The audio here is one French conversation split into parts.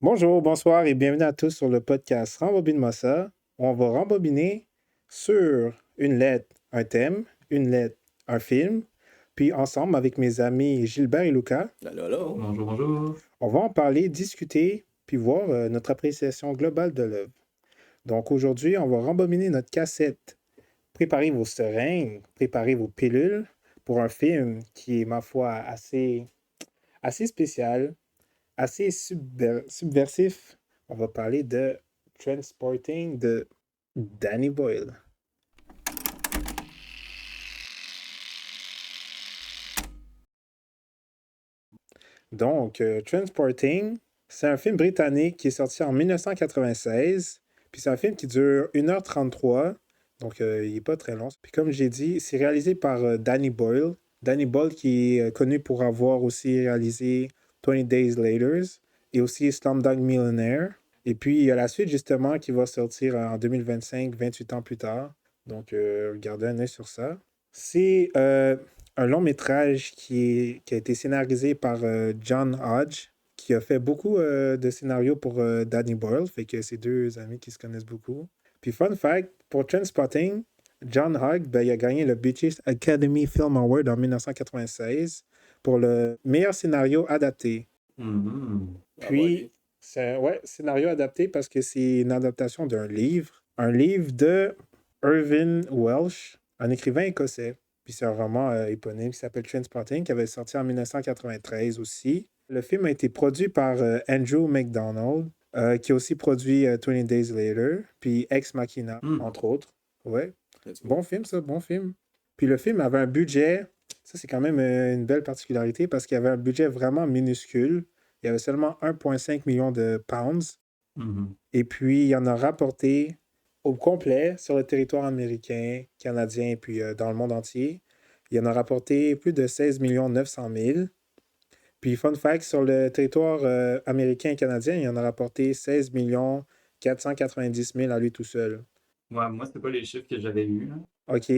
Bonjour, bonsoir et bienvenue à tous sur le podcast Rembobine-moi ça, où on va rembobiner sur une lettre un thème, une lettre un film, puis ensemble avec mes amis Gilbert et Lucas, Allô, allô? Bonjour, bonjour. on va en parler, discuter, puis voir notre appréciation globale de l'œuvre. Donc aujourd'hui, on va rembobiner notre cassette. Préparez vos seringues, préparez vos pilules pour un film qui est, ma foi, assez spécial, assez subversif. On va parler de Transporting de Danny Boyle. Donc, Transporting, c'est un film britannique qui est sorti en 1996. Puis c'est un film qui dure 1h33. Donc, il n'est pas très long. Puis comme j'ai dit, c'est réalisé par Danny Boyle. Danny Boyle qui est connu pour avoir aussi réalisé 20 Days Later et aussi Slumdog Millionaire. Et puis, il y a la suite justement qui va sortir en 2025, 28 ans plus tard. Donc, gardez un œil sur ça. C'est un long métrage qui a été scénarisé par John Hodge, qui a fait beaucoup de scénarios pour Danny Boyle, fait que c'est deux amis qui se connaissent beaucoup. Puis fun fact, pour Trainspotting, John Hodge, il a gagné le British Academy Film Award en 1996 pour le meilleur scénario adapté. Mhm. Puis, c'est un scénario adapté parce que c'est une adaptation d'un livre. Un livre de Irvine Welsh, un écrivain écossais. Puis c'est un roman éponyme qui s'appelle Trainspotting, qui avait sorti en 1993 aussi. Le film a été produit par Andrew McDonald, qui a aussi produit 20 Days Later, puis Ex Machina, entre autres. Ouais. Bon film, ça, bon film. Puis le film avait un budget, ça c'est quand même une belle particularité, parce qu'il avait un budget vraiment minuscule. Il y avait seulement 1,5 million de pounds. Mhm. Et puis, il en a rapporté au complet sur le territoire américain, canadien et puis dans le monde entier. Il en a rapporté plus de 16 900 000. Puis, fun fact, sur le territoire américain et canadien, il en a rapporté 16 490 000 à lui tout seul. Ouais, moi, c'est pas les chiffres que j'avais eus, là. OK.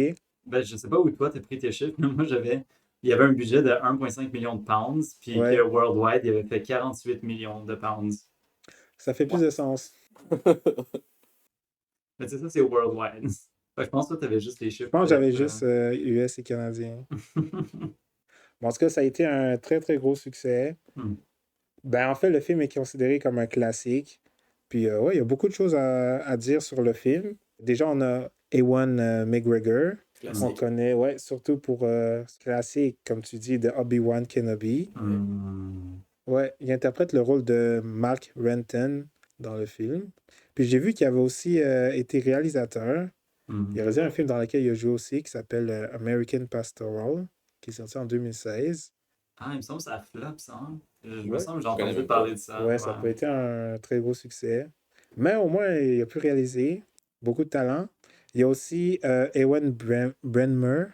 Ben, je sais pas où toi t'as pris tes chiffres, mais moi, il y avait un budget de 1,5 million de pounds, puis que Ouais. worldwide, il avait fait 48 millions de pounds. Ça fait plus de sens. Mais c'est ça, c'est worldwide. Fait que je pense que toi, t'avais juste les Je chiffres. pense que j'avais juste US et canadien. Bon, en tout cas, ça a été un très, très gros succès. Hmm. Ben, en fait, le film est considéré comme un classique. Puis, ouais, il y a beaucoup de choses à dire sur le film. Déjà, on a Ewan McGregor. On Classique. connaît, ouais, surtout pour ce classique, comme tu dis, de Obi-Wan Kenobi. Hmm. Ouais, il interprète le rôle de Mark Renton dans le film. Puis, j'ai vu qu'il avait aussi été réalisateur. Hmm. Il a réalisé un film dans lequel il a joué aussi qui s'appelle American Pastoral, qui est sorti en 2016. Ah, il me semble que ça flop, ça, hein? Je me Ouais. semble que j'ai Je connais entendu même pas. parler de ça. Ouais, ça n'a pas été un très gros succès. Mais au moins, il a pu réaliser. Beaucoup de talent. Il y a aussi Ewan Bremner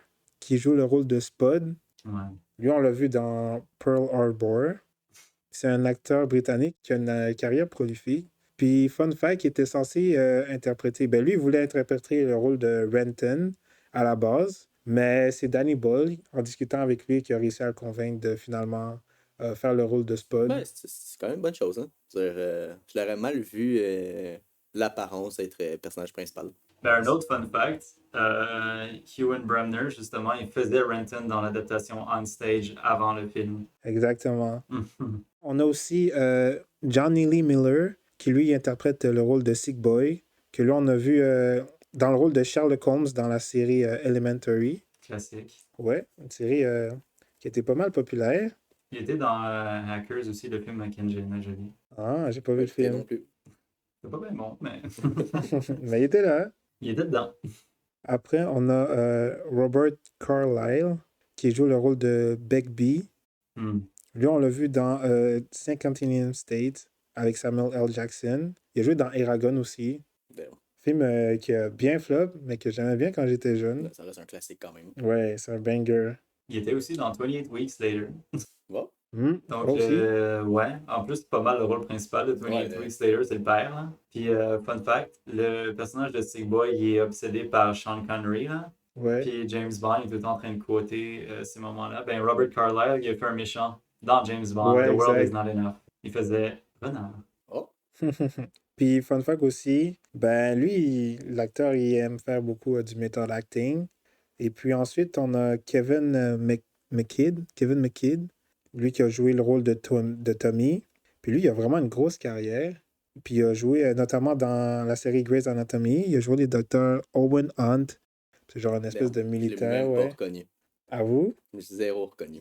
qui joue le rôle de Spud. Ouais. Lui, on l'a vu dans Pearl Harbor. C'est un acteur britannique qui a une carrière prolifique. Puis, fun fact, il était censé interpréter. Ben, lui, il voulait interpréter le rôle de Renton à la base. Mais c'est Danny Boyle, en discutant avec lui, qui a réussi à le convaincre de finalement faire le rôle de Spud. Ben, c'est quand même une bonne chose, hein. Je l'aurais mal vu l'apparence être personnage principal. Ben, un autre fun fact, Ewan Bremner, justement, il faisait Renton dans l'adaptation on stage avant le film. Exactement. On a aussi Johnny Lee Miller, qui lui interprète le rôle de Sick Boy, que là on a vu dans le rôle de Sherlock Holmes dans la série Elementary. Classique. Ouais, une série qui était pas mal populaire. Il était dans Hackers aussi, le film avec Angelina Jolie. Ah, j'ai pas vu Pas le écouté film. non plus. C'est pas bien bon, mais Mais il était là. Hein? il était dedans. Après, on a Robert Carlyle, qui joue le rôle de Begbie. Hmm. Lui, on l'a vu dans 51 State avec Samuel L. Jackson. Il a joué dans Eragon aussi. Ben, Film qui a bien flop, mais que j'aimais bien quand j'étais jeune. ça reste un classique quand même. Ouais, c'est un banger. Il était aussi dans 28 Weeks Later. Bon. Donc, aussi. ouais, en plus, c'est pas mal le rôle principal de 28 Ouais, Weeks Later, c'est le père. Là. Puis, fun fact, le personnage de Sick Boy, il est obsédé par Sean Connery. Là. Ouais. Puis James Bond il est tout le temps en train de quoter ces moments-là. Ben, Robert Carlyle, il a fait un méchant dans James Bond, Ouais, The World exact. is Not Enough. Il faisait Renard. Oh. Puis, fun fact aussi, ben lui, l'acteur, il aime faire beaucoup du method acting. Et puis ensuite, on a Kevin McKidd, lui qui a joué le rôle de Tommy. Puis lui, il a vraiment une grosse carrière. Puis il a joué notamment dans la série Grey's Anatomy. Il a joué le docteur Owen Hunt. C'est genre une espèce Merde, de je l'ai militaire, même pas ouais. reconnu. À vous? Je me suis zéro reconnu.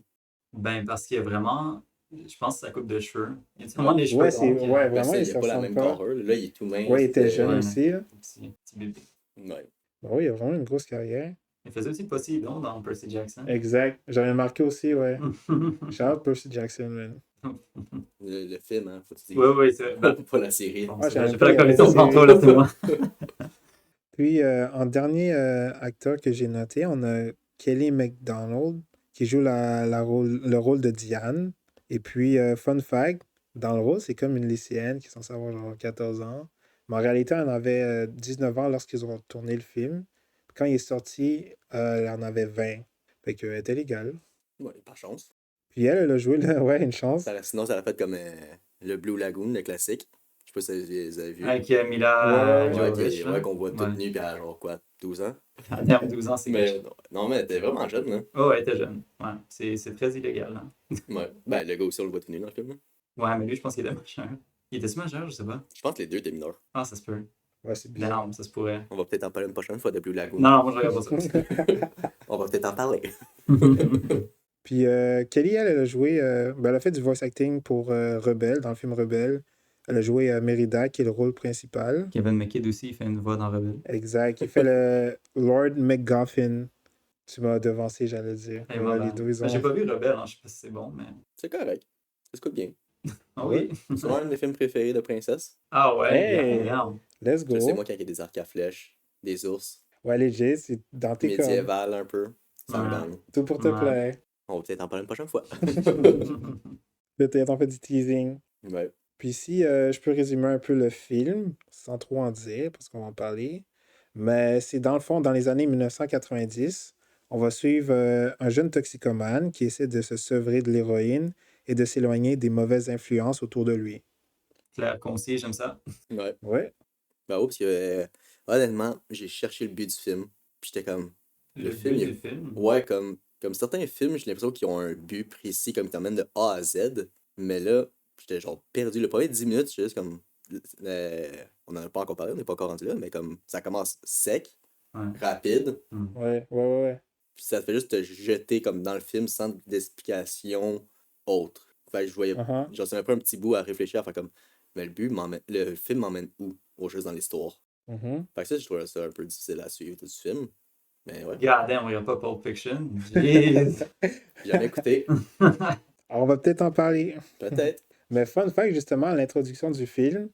Ben, parce qu'il y a vraiment. Je pense que sa coupe de cheveux. Il y a tellement les cheveux Ouais, longs que- ouais, Ben, vraiment, ça, il il se a pas la ressemble même pas. carrure. Là, il est tout mince. Ouais, il était jeune Ouais. aussi, là. Petit bébé. Ouais. Ben oui, il a vraiment une grosse carrière. Il faisait aussi Poséidon dans Percy Jackson. Exact. J'avais marqué aussi, ouais. Shout Percy Jackson, man. Le film, hein, faut que tu dises. Ouais, c'est vrai. Pas la série. Bon, Ah, c'est vrai, j'avais j'ai pas fait la regardé commission la série. tantôt, là, c'est moi. Puis, en dernier acteur que j'ai noté, on a Kelly MacDonald, qui joue le rôle de Diane. Et puis, fun fact, dans le rôle, c'est comme une lycéenne qui est censée avoir genre 14 ans. Mais en réalité, elle en avait 19 ans lorsqu'ils ont tourné le film. Puis quand il est sorti, elle en avait 20. Fait qu'elle était légale. Ouais, par chance. Puis elle a joué, ouais, une chance. Sinon, ça aurait fait comme le Blue Lagoon, le classique. Je sais pas si vous avez vu. Avec Mila Ouais, Jovovich, là. Ouais, qu'on voit toute Ouais. nue, puis à genre quoi, 12 ans. À terme 12 ans, c'est Mais non, mais elle était vraiment jeune, hein. Oh, elle était jeune. Ouais, c'est très illégal, là. Ouais. Ben, le gars aussi, on le voit tout nu dans le film. Là. Ouais, mais lui, je pense qu'il était majeur. Il était-tu majeur, je sais pas. Je pense que les deux étaient mineurs. Ah, ça se peut. Ouais, c'est bizarre. Non, ça se pourrait. On va peut-être en parler une prochaine fois de Blue Lagoon. Non, moi, je regarde pas ça. On va peut-être en parler. Puis Kelly, elle a joué, ben, elle a fait du voice acting pour Rebelle, dans le film Rebelle. Elle a joué Merida, qui est le rôle principal. Kevin McKidd aussi, il fait une voix dans Rebelle. Exact. Il fait le Lord MacGuffin. Tu m'as devancé, j'allais dire. Hey, Ouais, moi, les deux, ils ont... J'ai pas vu Rebelle, hein, je sais pas si c'est bon, mais. C'est correct. Ça se coûte bien. Ah oui. C'est un de mes films préférés de princesse. Ah ouais, Hey! regarde. Let's go. Je sais, moi, quand il y a des arcs à flèches, des ours, Ouais, léger, c'est dans tes cordes. médiéval un peu, ça me Ouais. gagne. Tout pour te Ouais. plaire. On va peut-être en parler une prochaine fois. Peut-être on fait du teasing. Ouais. Puis si je peux résumer un peu le film, sans trop en dire, parce qu'on va en parler. Mais c'est dans le fond, dans les années 1990, on va suivre un jeune toxicomane qui essaie de se sevrer de l'héroïne et de s'éloigner des mauvaises influences autour de lui. Claire, concis, j'aime ça. Ouais. Ouais. Ben, parce que, honnêtement, j'ai cherché le but du film. Puis j'étais comme, Le film, but il- du film. ouais, comme certains films, j'ai l'impression qu'ils ont un but précis, comme ils t'emmènent de A à Z. Mais là, j'étais genre perdu. Le premier 10 minutes, j'étais juste comme. On n'en a pas encore parlé, on n'est pas encore rendu là, mais comme ça commence sec, Ouais. rapide, Ouais. puis ça te fait juste te jeter comme dans le film sans d'explication autre. Fait que je voyais. Uh-huh. Genre, c'est un peu un petit bout à réfléchir, à faire comme. Mais le film m'emmène où? Au juste dans l'histoire. Mhm. Fait que ça, je trouvais ça un peu difficile à suivre tout ce film. Mais ouais, Regardez, on regarde pas Pulp Fiction. Jeez. j'ai jamais écouté. Alors, on va peut-être en parler. Peut-être. Mais fun fact, justement, à l'introduction du film,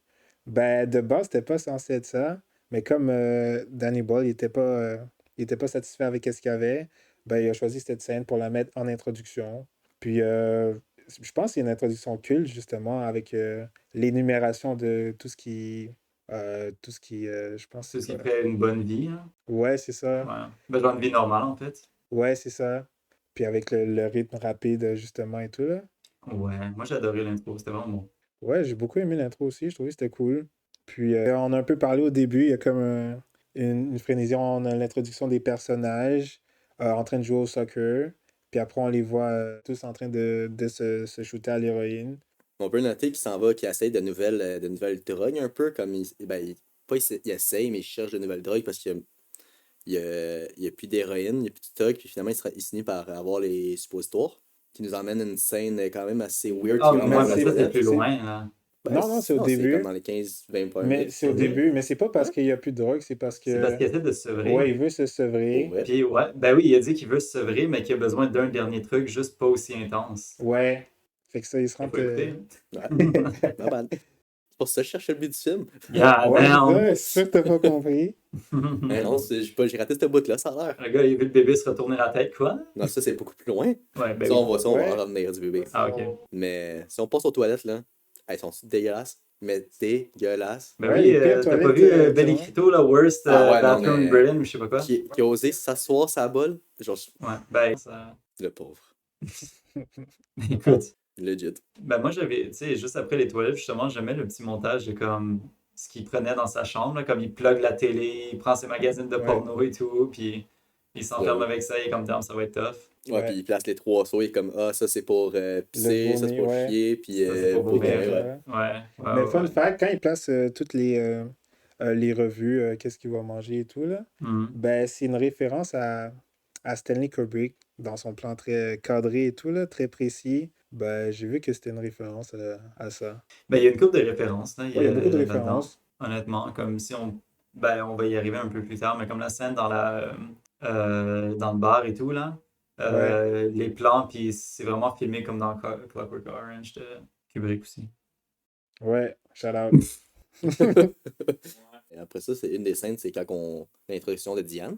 ben, de base, c'était pas censé être ça. Mais comme Danny Boyle, il était pas satisfait avec ce qu'il y avait, ben, il a choisi cette scène pour la mettre en introduction. Puis, je pense qu'il y a une introduction culte, justement, avec l'énumération de tout ce qui... je pense C'est que ce c'est qui ça. fait une bonne vie. Hein. Ouais, c'est ça. Ouais. Ben, genre une vie normale, en fait. Ouais, c'est ça. Puis avec le rythme rapide, justement, et tout, là. Ouais, moi j'ai adoré l'intro, c'était vraiment bon. Ouais, j'ai beaucoup aimé l'intro aussi, je trouvais que c'était cool. Puis on a un peu parlé au début, il y a comme une frénésie, on a l'introduction des personnages en train de jouer au soccer, puis après on les voit tous en train de se shooter à l'héroïne. On peut noter qu'il s'en va, qu'il essaye de nouvelles drogues un peu, comme il essaye, mais il cherche de nouvelles drogues parce qu'il y a plus d'héroïne, il n'y a plus de stock, puis finalement il finit par avoir les suppositoires, qui nous emmène une scène quand même assez weird. Ah, qui mais ramène moi, la mais ça c'est vedette. plus loin, là. Non, c'est au début. comme dans les 15-20 premières Mais minutes. c'est au début, mais c'est pas parce qu'il n'y a plus de drogue, c'est parce que... C'est parce qu'il essaie de se sevrer. Ouais, il veut se sevrer. Ouais. Puis ouais, ben oui, il a dit qu'il veut se sevrer, mais qu'il a besoin d'un dernier truc juste pas aussi intense. Ouais. Fait que ça, il se Il rend... faut écouter. Ouais. Pas mal. C'est pour ça que je cherchais le but du film. Yeah, Ouais, damn. c'est sûr que t'as pas compris. Mais non, j'ai raté cette bout-là, ça a l'air. Le gars, il a vu le bébé se retourner la tête, quoi? Non, ça c'est beaucoup plus loin. Ouais, ben Ça, oui. on va Ouais. en revenir du bébé. Ah, ok. Mais si on passe aux toilettes, là, elles sont dégueulasses. Mais dégueulasses. Ben Ouais, oui, les pires t'as pas toilettes, vu tu Belly vois. Crito, la worst Ah ouais, non, bathroom mais- in Britain, ou je sais pas quoi? Qui a osé s'asseoir sa bolle. Genre, Ouais, ben ça... le pauvre. Écoute, Legit. Ben moi, j'avais, tu sais, juste après les toilettes, justement, j'aimais le petit montage de comme ce qu'il prenait dans sa chambre, là, comme il plug la télé, il prend ses magazines de Ouais. porno et tout, puis il s'enferme Ouais. avec ça, il est comme, damn, ça va être tough. Ouais, puis il place les 3 seaux, il est comme, ah, ça c'est pour pisser, ça c'est vomi, pour ouais. chier, puis Ça, c'est pour pour vomir. vomir, ouais. Ouais, Mais fun ouais. fact, quand il place toutes les revues, qu'est-ce qu'il va manger et tout, là, Mhm. ben, c'est une référence à Stanley Kubrick dans son plan très cadré et tout, là, très précis. Ben, j'ai vu que c'était une référence à ça. Ben, il y a une couple de références, là, Ouais, il y a beaucoup de là-dedans, références. honnêtement, comme si on... Ben, on va y arriver un peu plus tard, mais comme la scène dans le bar et tout, là, Ouais. les plans, puis c'est vraiment filmé comme dans Clockwork Orange de Kubrick aussi. Ouais, shout out. Et après ça, c'est une des scènes, c'est quand l'introduction de Diane.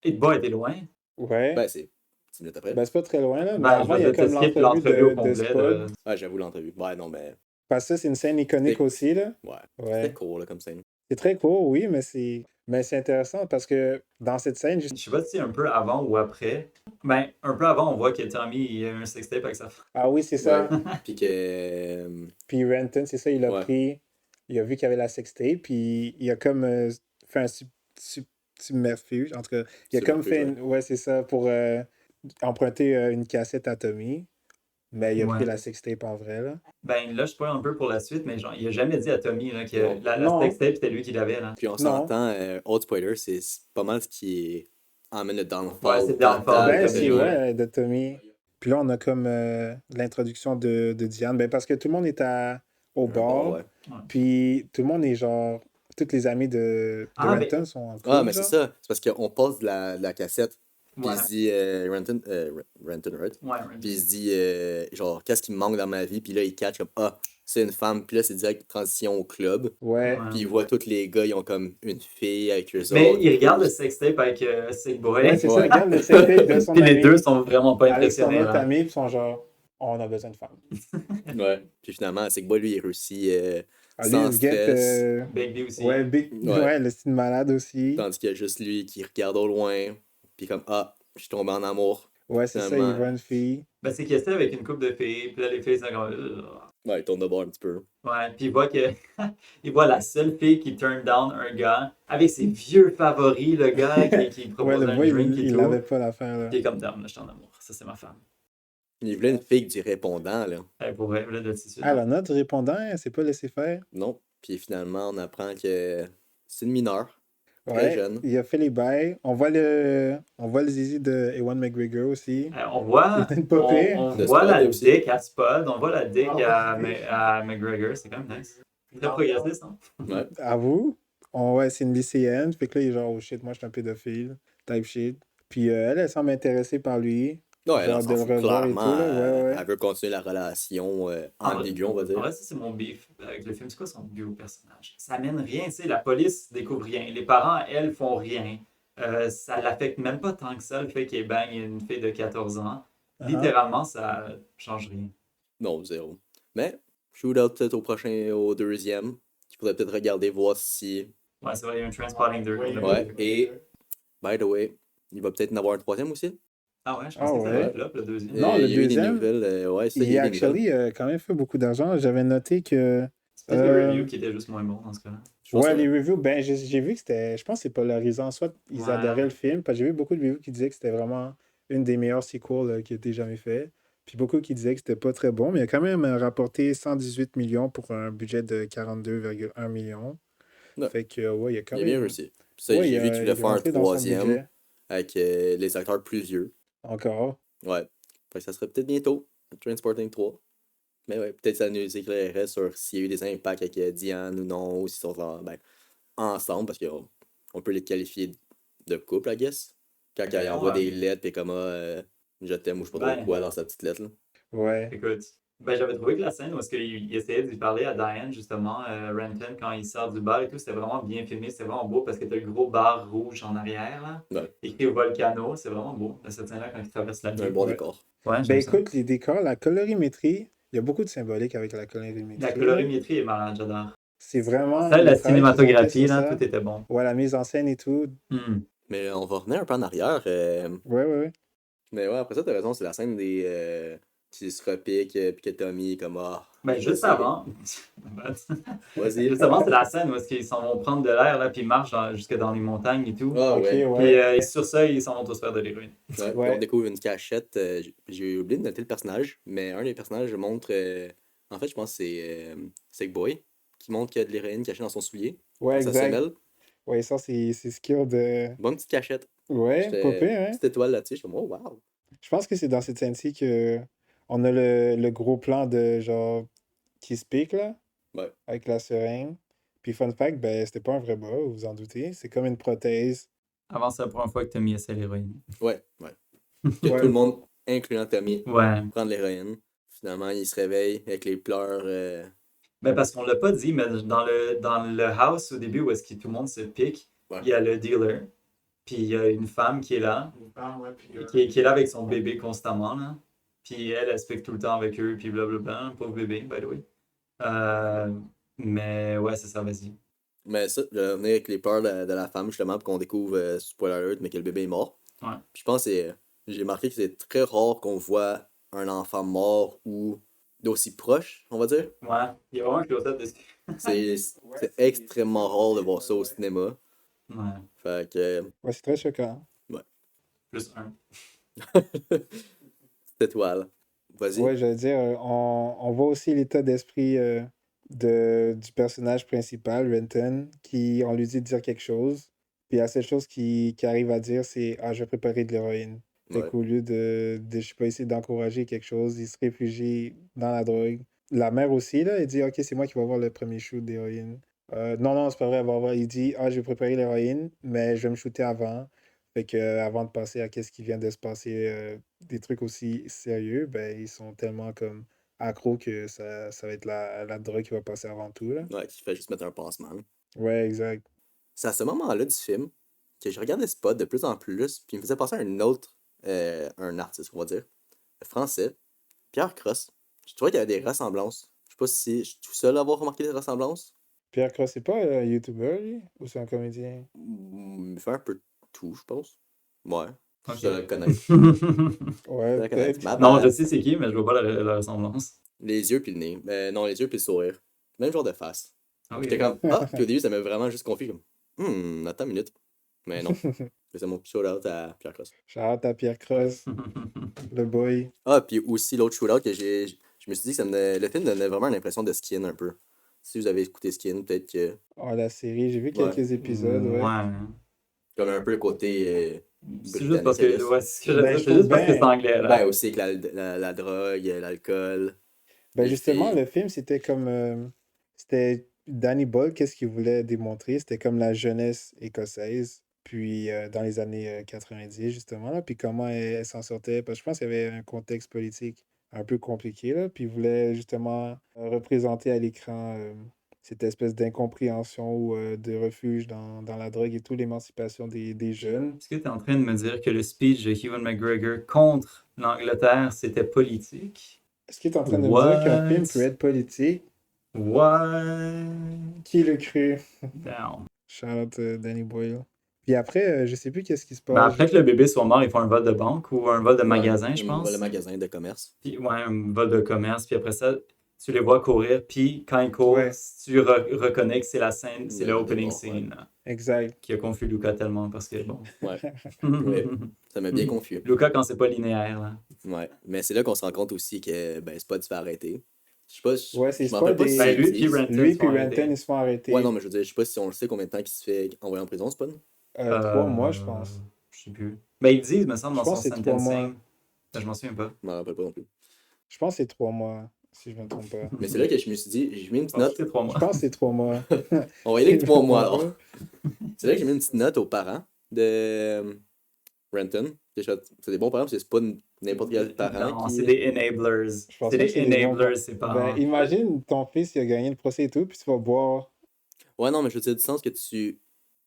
Et de bas était loin. Ouais. Ben, c'est 10 minutes après. Ben, c'est pas très loin, là. Mais Ben, je avant, veux il y a dire, comme t'as skip l'entrevue l'entrevue au de complet Spud. de... Ah, j'avoue l'entrevue. Ouais, non, mais. Parce que ça, c'est une scène iconique C'est- aussi, là. Ouais. Ouais. C'était court, là, comme scène. C'est très court, oui, mais c'est intéressant parce que dans cette scène, Je sais pas si c'est un peu avant ou après. Ben, un peu avant, on voit que Tommy, il a un sextape avec sa femme. ah oui, c'est ça. Ouais. Puis que. Puis Renton, c'est ça, il a Ouais. pris, il a vu qu'il y avait la sextape, puis il a comme fait un submerfuge. En tout cas, il a comme fait, Subterfuge, ouais, c'est ça, pour emprunter une cassette à Tommy. Mais il a pris Ouais. la sextape en vrai, là. Ben là, je spoil un peu pour la suite, mais genre, il a jamais dit à Tommy là, que Non. la Non. sextape, c'était lui qui l'avait. Là. Puis on Non. s'entend, Old Spoiler, c'est pas mal ce qui emmène le downfall. Ouais, c'est le downfall Ben, de c'est Tommy. ouais, de Tommy. Puis là, on a comme l'introduction de Diane. Ben, parce que tout le monde est au bar. ouais. Puis tout le monde est genre. Toutes les amies de Ah, Renton ben- sont en couple. Ah, mais c'est genre. ça. C'est parce qu'on passe de la cassette. Puis Ouais. il se dit, Renton, right? Ouais, Puis il se dit, genre, qu'est-ce qui me manque dans ma vie? Puis là, il catch comme, ah, c'est une femme. Puis là, c'est direct transition au club. Ouais. Puis il voit tous les gars, ils ont comme une fille avec eux Mais autres. il regarde le sextape avec Sick Boy. Ouais, c'est ça. Ouais. Regarde le sextape de son Puis les ami. deux sont vraiment pas Avec son impressionnés. autre là. ami, puis ils sont genre, on a besoin de femmes. Ouais. Puis finalement, c'est que boy, lui, il réussit Ah, lui, sans il se guette, stress. Big B aussi. ouais, Ouais. le style malade aussi. Tandis qu'il y a juste lui qui regarde au loin. Puis comme, ah, je suis tombé en amour. Ouais, c'est ça, il Finalement. voit une fille. Ben, c'est qu'il essaie avec une couple de filles, puis là, les filles sont comme... Ouais, il tourne de bord un petit peu. Ouais, puis il voit que il voit la seule fille qui turn down un gars avec ses vieux favoris, le gars qui Ouais, propose le un boy, drink et il tout. avait pas l'affaire, là. Puis il est comme, damn, là, je suis en amour. Ça, c'est ma femme. Il voulait une fille du répondant, là. Elle pourrait, là, de tissu. Ah, la note répondant, elle s'est pas laissé faire. Non. Puis finalement, on apprend que c'est une mineure. Très Ouais, jeune. il a fait les bails. On voit le zizi de Ewan McGregor aussi. On voit, Il était pas pire. on De voit Spud la aussi. dick à Spud, on voit la dick à McGregor, c'est quand même nice. Très progressiste, hein? Ouais. À vous? Ouais, c'est une lycéenne. Fait que là, il est genre, oh shit, moi, je suis un pédophile. Type shit. Puis elle semble intéressée par lui. Ouais, Genre elle de s'en le fout revoir et tout, clairement. là. Ouais, ouais. Elle veut continuer la relation En vrai- ambigu, on va En dire. vrai, ça, c'est mon beef avec le film. C'est quoi son but au personnage? Ça amène rien, tu sais. La police découvre rien. Les parents, elles, font rien. Ça l'affecte même pas tant que ça, le fait qu'il baigne une fille de 14 ans. Littéralement, ça change rien. Non, zéro. Mais, shootout peut-être au deuxième. Tu pourrais peut-être regarder, voir si. Ouais, c'est vrai, il y a un Transpotting 2. Ouais, et, by the way, il va peut-être en avoir un troisième aussi. Ah ouais, je pense Ah que c'était ouais. un flop, le deuxième. Non, le il y a eu des deuxième, nouvelles. Ouais, ça, il y Il a a eu des nouvelles. actually quand même fait beaucoup d'argent. J'avais noté que. C'est peut-être les Euh, reviews qui étaient juste moins bons dans ce cas-là. Je pense Ouais, que- les reviews, ben j'ai vu que c'était. Je pense que c'est polarisant. Soit ils Ouais. adoraient le film, parce que j'ai vu beaucoup de reviews qui disaient que c'était vraiment une des meilleures sequels qui a été jamais fait. Puis beaucoup qui disaient que c'était pas très bon, mais il a quand même rapporté 118 millions pour un budget de 42,1 millions. Ouais. Fait que, ouais, il y a quand Il a même. bien réussi. Ça, Ouais, j'ai vu qu'il il voulait est faire un rentré dans son troisième budget. avec les acteurs plus vieux. Encore. Ouais. Fait que ça serait peut-être bientôt, Transporting 3. Mais ouais, peut-être ça nous éclairerait sur s'il y a eu des impacts avec Diane ou non, ou s'ils sont ensemble, parce qu'on peut les qualifier de couple, I guess. Quand il envoie Ouais. des lettres, pis comme je t'aime ou je sais pas trop Ben. quoi dans sa petite lettre. Là. Ouais. Écoute, ben, j'avais trouvé que la scène où est-ce qu'il essayait de lui parler à Diane, justement, Renton, quand il sort du bar et tout, c'était vraiment bien filmé, c'était vraiment beau parce que t'as le gros bar rouge en arrière, là, Ouais. écrit au Volcano, c'est vraiment beau, cette scène-là, quand il traverse la Un nuit. bon Ouais. décor. Ouais, Ben j'aime ça. écoute, les décors, la colorimétrie, il y a beaucoup de symbolique avec la colorimétrie. La là. colorimétrie est malade, j'adore. C'est vraiment. Ça, le la travail qu'ils ont fait cinématographie, sur là, ça. tout était bon. Ouais, la mise en scène et tout. Hmm. Mais on va revenir un peu en arrière. Ouais, ouais, ouais. Mais ouais, après ça, t'as raison, c'est la scène des qui se repique, puis que Tommy est comme ah. Ben, juste vas-y. avant. Vas-y. Juste avant, c'est la scène où ils s'en vont prendre de l'air, là, puis ils marchent jusque dans les montagnes et tout. Ah Ok, ouais. ouais. Puis sur ça, ils s'en vont tous faire de l'héroïne. Ouais, puis Ouais. on découvre une cachette. J'ai oublié de noter le personnage, mais un des personnages montre. En fait, je pense que c'est Sackboy qui montre qu'il y a de l'héroïne cachée dans son soulier, Ouais, dans sa exact. semelle. Ouais, ça, c'est skill de. Bonne petite cachette. Ouais, J'étais pas pire, hein? petite étoile là-dessus. Je suis comme, oh wow. Je pense que c'est dans cette scène-ci que on a le gros plan de genre qui se pique là, Ouais. avec la seringue. Puis fun fact, ben c'était pas un vrai bras, vous vous en doutez. C'est comme une prothèse. Avant, c'est la première fois que Tommy essaie l'héroïne. Ouais. Que Ouais. tout le monde, incluant Tommy, Ouais. prend de l'héroïne. Finalement, il se réveille avec les pleurs. Ben, parce qu'on l'a pas dit, mais dans le house au début où est-ce que tout le monde se pique, Ouais. il y a le dealer, puis il y a une femme qui est là, Ouais, puis, qui est là avec son bébé constamment, là. Puis elle se pique tout le temps avec eux, puis blablabla, pauvre bébé, by the way. Mais ouais, c'est ça, vas-y. Mais ça, je vais revenir avec les peurs de la femme, justement, pour qu'on découvre, spoiler alert, mais que le bébé est mort. Ouais. Puis je pense que j'ai remarqué que c'est très rare qu'on voit un enfant mort ou d'aussi proche, on va dire. Ouais, il y a vraiment un close-up dessus. C'est extrêmement rare de voir ça au cinéma. Ouais, Fait que, ouais, c'est très choquant. plus un. cette étoile. Vas-y. Ouais, je veux dire, on voit aussi l'état d'esprit du personnage principal, Renton, qui on lui dit de dire quelque chose. Puis la seule chose qui arrive à dire, c'est ah, je vais préparer de l'héroïne. Fait Ouais. qu'au lieu je sais pas, essayer d'encourager quelque chose, il se réfugie dans la drogue. La mère aussi, là, elle dit ok, c'est moi qui vais avoir le premier shoot d'héroïne. Non, c'est pas vrai, il dit ah, je vais préparer l'héroïne, mais je vais me shooter avant. Fait que avant de passer à qu'est-ce qui vient de se passer, des trucs aussi sérieux, ben ils sont tellement comme accros que ça va être la drogue qui va passer avant tout, là. Ouais, qui fait juste mettre un pansement. Ouais, exact. C'est à ce moment-là du film que je regardais Spot de plus en plus, puis il me faisait penser à un artiste, on va dire, français, Pierre Cross. Je trouvais qu'il y avait des ressemblances. Je sais pas si je suis tout seul à avoir remarqué des ressemblances. Pierre Cross, c'est pas un YouTuber, lui? Ou c'est un comédien? Il fait un peu de tout, je pense. Ouais, je Ok. suis seul à le connaître. Ouais, Je le connais. peut-être. Ma Non, bad. je sais c'est qui, mais je vois pas la ressemblance. Les yeux puis le nez. Non, les yeux puis le sourire. Même genre de face. Ah J'étais comme, ah, puis au début, ça m'a vraiment juste confus, comme, attends une minute. Mais non, c'est mon petit shout-out à Pierre Cross. Shout-out à Pierre Cross, le boy. Ah, puis aussi l'autre shout-out je me suis dit que le film donnait vraiment l'impression de Skin un peu. Si vous avez écouté Skin, peut-être que, Oh, la série, j'ai vu Ouais. quelques épisodes, ouais. comme un peu le côté C'est juste parce que, britannique, ouais, c'est ce que Ben, j'allais dire, je c'est juste trouve parce que c'est bien. anglais, là. Ben aussi avec la drogue, l'alcool. Ben les justement, filles. le film, c'était comme... c'était Danny Boyle, qu'est-ce qu'il voulait démontrer? C'était comme la jeunesse écossaise, puis dans les années 90, justement, là, puis comment elle s'en sortait. Parce que je pense qu'il y avait un contexte politique un peu compliqué, là, puis il voulait justement représenter à l'écran cette espèce d'incompréhension ou de refuge dans la drogue et tout, l'émancipation des jeunes. Est-ce que tu es en train de me dire que le speech de Ewan McGregor contre l'Angleterre, c'était politique? Est-ce que tu es en train de me dire qu'un film peut What? être politique? What? Qui le cru? Down. Shout out Danny Boyle. Puis après, je sais plus qu'est-ce qui se Ben, passe. après que le bébé soit mort, ils font un vol de banque ou un vol de magasin, je Ouais, pense. le magasin de commerce. Puis, ouais, un vol de commerce. Puis après ça, tu les vois courir. Puis quand ils courent, Ouais. tu reconnais que c'est la scène, c'est Le le opening départ, ouais. scene, là, Exact. qui a confus Luca tellement parce que, bon. Ouais, Ouais. ça m'a bien confus. Luca, quand c'est pas linéaire, là. Ouais, mais c'est là qu'on se rend compte aussi que Spot se fait arrêter. Je sais pas, Ouais, c'est je m'en rappelle Spot pas si et- Ben, lui, ils puis disent. Renton Lui se puis font arrêter. Renton, ils se font arrêter. Ouais, non, mais je veux dire, je sais pas si on le sait combien de temps qu'il se fait envoyer en prison, Spot. 3 mois, je pense. Je sais plus. Ben, ils disent, me semble, Je dans pense son que c'est 3 mois. sentencing. Ben, je m'en souviens pas. Je m'en rappelle pas non plus. Je pense que c'est 3 mois, si je me trompe pas. Mais c'est là que je me suis dit, j'ai mis une Je petite pense que note. c'est 3 Je mois. pense que c'est 3 mois. On va y aller avec 3 mois alors. C'est là que j'ai mis une petite note aux parents de Renton. C'est des bons parents parce que c'est pas n'importe quel parent Non, qui. c'est des enablers. Je pense C'est pas des que c'est des bons enablers, c'est pas. Ben, imagine ton fils, il a gagné le procès et tout, puis tu vas boire. Ouais, non, mais je veux dire, du sens que tu.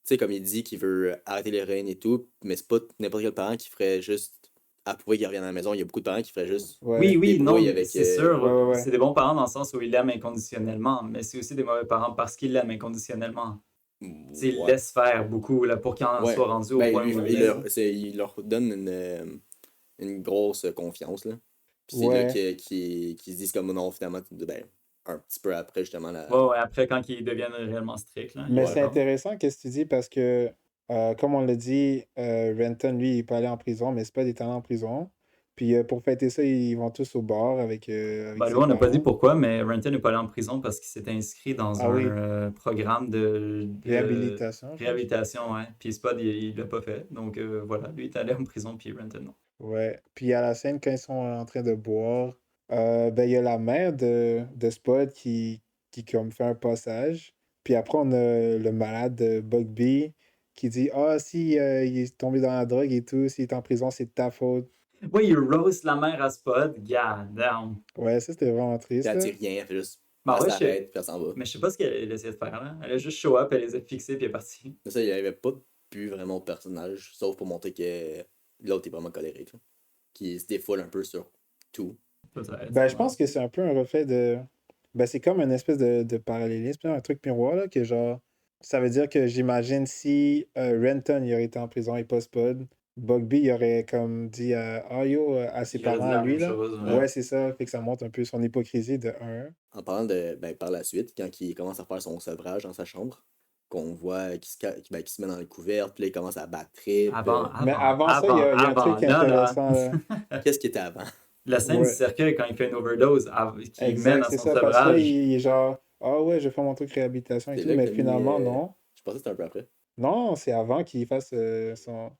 Tu sais, comme il dit qu'il veut arrêter les règnes et tout, mais c'est pas n'importe quel parent qui ferait juste approuver qu'il revienne à la maison. Il y a beaucoup de parents qui feraient juste. Ouais. Oui, non, débrouille avec, c'est sûr. ouais. C'est des bons parents dans le sens où ils l'aiment inconditionnellement, mais c'est aussi des mauvais parents parce qu'ils l'aiment inconditionnellement. Tu sais, ils Ouais. laissent faire beaucoup là, pour qu'il en Ouais. soit rendu au Ben, point lui, où il leur donne une grosse confiance, là. Puis c'est là Ouais. qu'ils se disent comme non, finalement, ben, un petit peu après, justement, Ouais, après, quand ils deviennent réellement stricts, là, ils Mais vont c'est comme. intéressant qu'est-ce que tu dis parce que, comme on l'a dit, Renton, lui, il est pas allé en prison, mais Spud est allé en prison. Puis pour fêter ça, ils vont tous au bar avec Ben, ses là, on n'a pas dit parents. pourquoi, mais Renton n'est pas allé en prison parce qu'il s'était inscrit dans Ah un oui, programme de réhabilitation, je pense. réhabilitation, ouais. Puis Spud, il l'a pas fait. Donc voilà, lui est allé en prison, puis Renton, non. Ouais. Puis à la scène, quand ils sont en train de boire, ben, il y a la mère de Spud qui comme fait un passage. Puis après, on a le malade de Bugby qui dit, ah, si il est tombé dans la drogue et tout, s'il est en prison, c'est de ta faute. Ouais, il roast la mère à Spud. God damn. Ouais, ça c'était vraiment Puis triste, elle là. dit rien, elle fait juste. Ben Elle ouais, s'arrête, puis elle s'en va. mais je sais pas ce qu'elle essayait de faire, là. Elle a juste show up, elle les a fixés, puis elle est partie. Mais ça, il n'y avait pas plus vraiment de personnage, sauf pour montrer que l'autre est vraiment colérique. Là. Qui se défoule un peu sur tout. Peut-être, Ben, je ouais. pense que c'est un peu un reflet de. Ben, c'est comme une espèce de parallélisme, là, un truc miroir, là, que genre. Ça veut dire que j'imagine si Renton il aurait été en prison et pas Spud, Bugby il aurait comme dit ah yo à ses Il aurait dit parents à la lui, même là. chose, ouais. Ouais, c'est ça. Fait que ça montre un peu son hypocrisie de un. En parlant de, ben, par la suite, quand il commence à faire son sevrage dans sa chambre, qu'on voit qu'il se met dans les couvertes, puis là, il commence à battre trip. Mais avant ça, il y a un truc Là, là. intéressant, là. Qu'est-ce qui était avant? La scène du Ouais, cercueil quand il fait une overdose, qui mène exact, à c'est son ça. Parce que là, sevrage. il est genre ah ouais, je vais faire mon truc réhabilitation et C'est tout, là mais qu'il a mis. finalement, non. Je pensais que c'était un peu après. Non, c'est avant qu'il fasse son.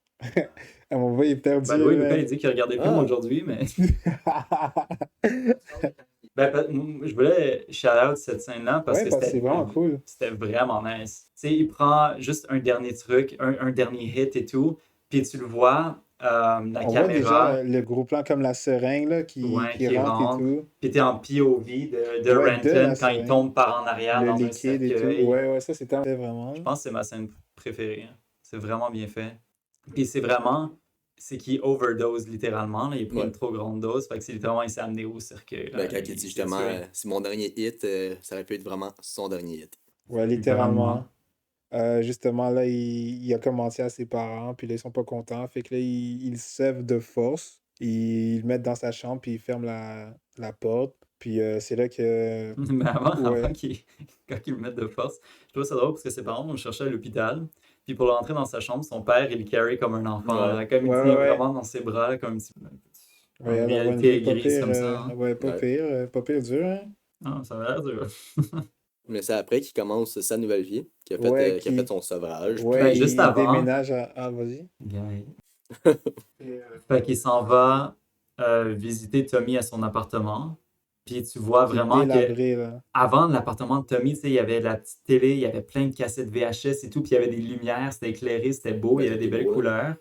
À mon voix, il est Ben perdu, oui, Lucas, il man. dit qu'il regardait le film Ah! aujourd'hui, mais. Je voulais shout-out cette scène-là parce Ouais, que parce que c'est vraiment cool. c'était vraiment nice. Tu sais, il prend juste un dernier truc, un dernier hit et tout, puis tu le vois, la On voit déjà caméra, le gros plan comme la seringue là, ouais, qui qui rentre et rentre, tout. puis t'es en POV de Ouais, de Renton la quand il seringue. tombe par en arrière Le dans un liquide et tout. cercueil. Ouais, ouais, ça c'était vraiment. Je pense que c'est ma scène préférée, hein. C'est vraiment bien fait. Puis c'est vraiment, c'est qu'il overdose littéralement, là. Il a pris une Ouais. trop grande dose, fait que c'est littéralement, il s'est amené au cercueil, là. Ben, quand il dit Il s'est justement, tué, c'est mon dernier hit, ça aurait pu être vraiment son dernier hit. Ouais, littéralement. littéralement. Justement, là, il a commencé à ses parents, puis là, ils sont pas contents. Fait que là, ils se sèvent de force. Ils le mettent dans sa chambre, puis ils ferment la porte. Puis c'est là que. Mais avant Ouais. quand il le mette de force, je trouve ça drôle parce que ses parents vont le chercher à l'hôpital. Puis pour le rentrer dans sa chambre, son père, il le carry comme un enfant, Ouais. là, comme il Ouais, tient ouais, ouais. vraiment dans ses bras, comme un petit. Ouais, Une elle a une réalité vie pas grise pire. comme ça, hein. Ouais, Ouais. pas pire dur, hein. Ah, ça va l'air dur. Mais c'est après qu'il commence sa nouvelle vie, Ouais, qui a fait son sevrage. ouais, Ben, juste il avant, déménage à. Ah, vas-y. fait qu'il s'en va visiter Tommy à son appartement. Puis tu vois Qui est vraiment que délabré, là. avant l'appartement de Tommy, tu sais, il y avait la petite télé, il y avait plein de cassettes VHS et tout, puis il y avait des lumières, c'était éclairé, c'était beau, il Ben, y avait tout des est belles beau, là. couleurs.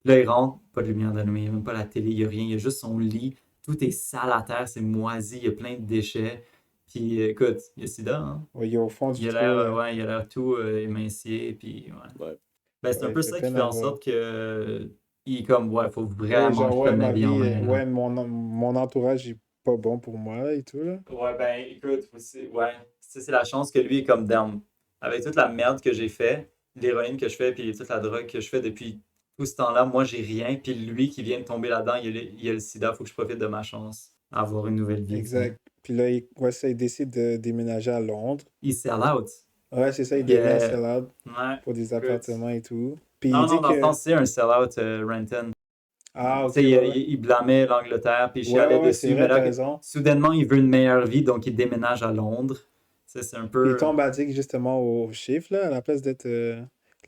Là, il rentre, pas de lumière d'allumée, il n'y a même pas la télé, il n'y a rien, il y a juste son lit. Tout est sale à terre, c'est moisi, il y a plein de déchets. Puis écoute, il y a sida, hein? Ouais, il est au fond du Il a trou, l'air là. ouais, il a l'air tout émincié, puis ouais. Ouais. Ben, c'est un Ouais, il peu fait ça qui peine fait à en voir. sorte que il est comme, ouais, faut Ouais, vraiment que genre, je ouais, prenne ma ma vie en vie, main, là. ouais, mon entourage est pas bon pour moi, là, et tout, là. Ouais, ben écoute, ouais, c'est la chance que lui est comme down. Avec toute la merde que j'ai fait, l'héroïne que je fais, puis toute la drogue que je fais depuis tout ce temps-là, moi j'ai rien, puis lui qui vient de tomber là-dedans, il a le sida, faut que je profite de ma chance à avoir une nouvelle vie, tu sais. Exact. Puis là, ouais, ça, il décide de déménager à Londres. Il sell out. Ouais, c'est ça, il devient un Que, sell-out ouais, pour des écoute. appartements et tout. Puis il Non, non, dit dans le que. fond, c'est un sell-out, Renton. Ah, Tu ok, sais, ouais, ouais. il blâmait l'Angleterre, puis il Ouais, ouais, chialait ouais, c'est dessus, mais vrai, t'as là, raison. soudainement, il veut une meilleure vie, donc il déménage à Londres. Tu sais, c'est un Puis il peu. tombe addict justement aux chiffres, là, à la place d'être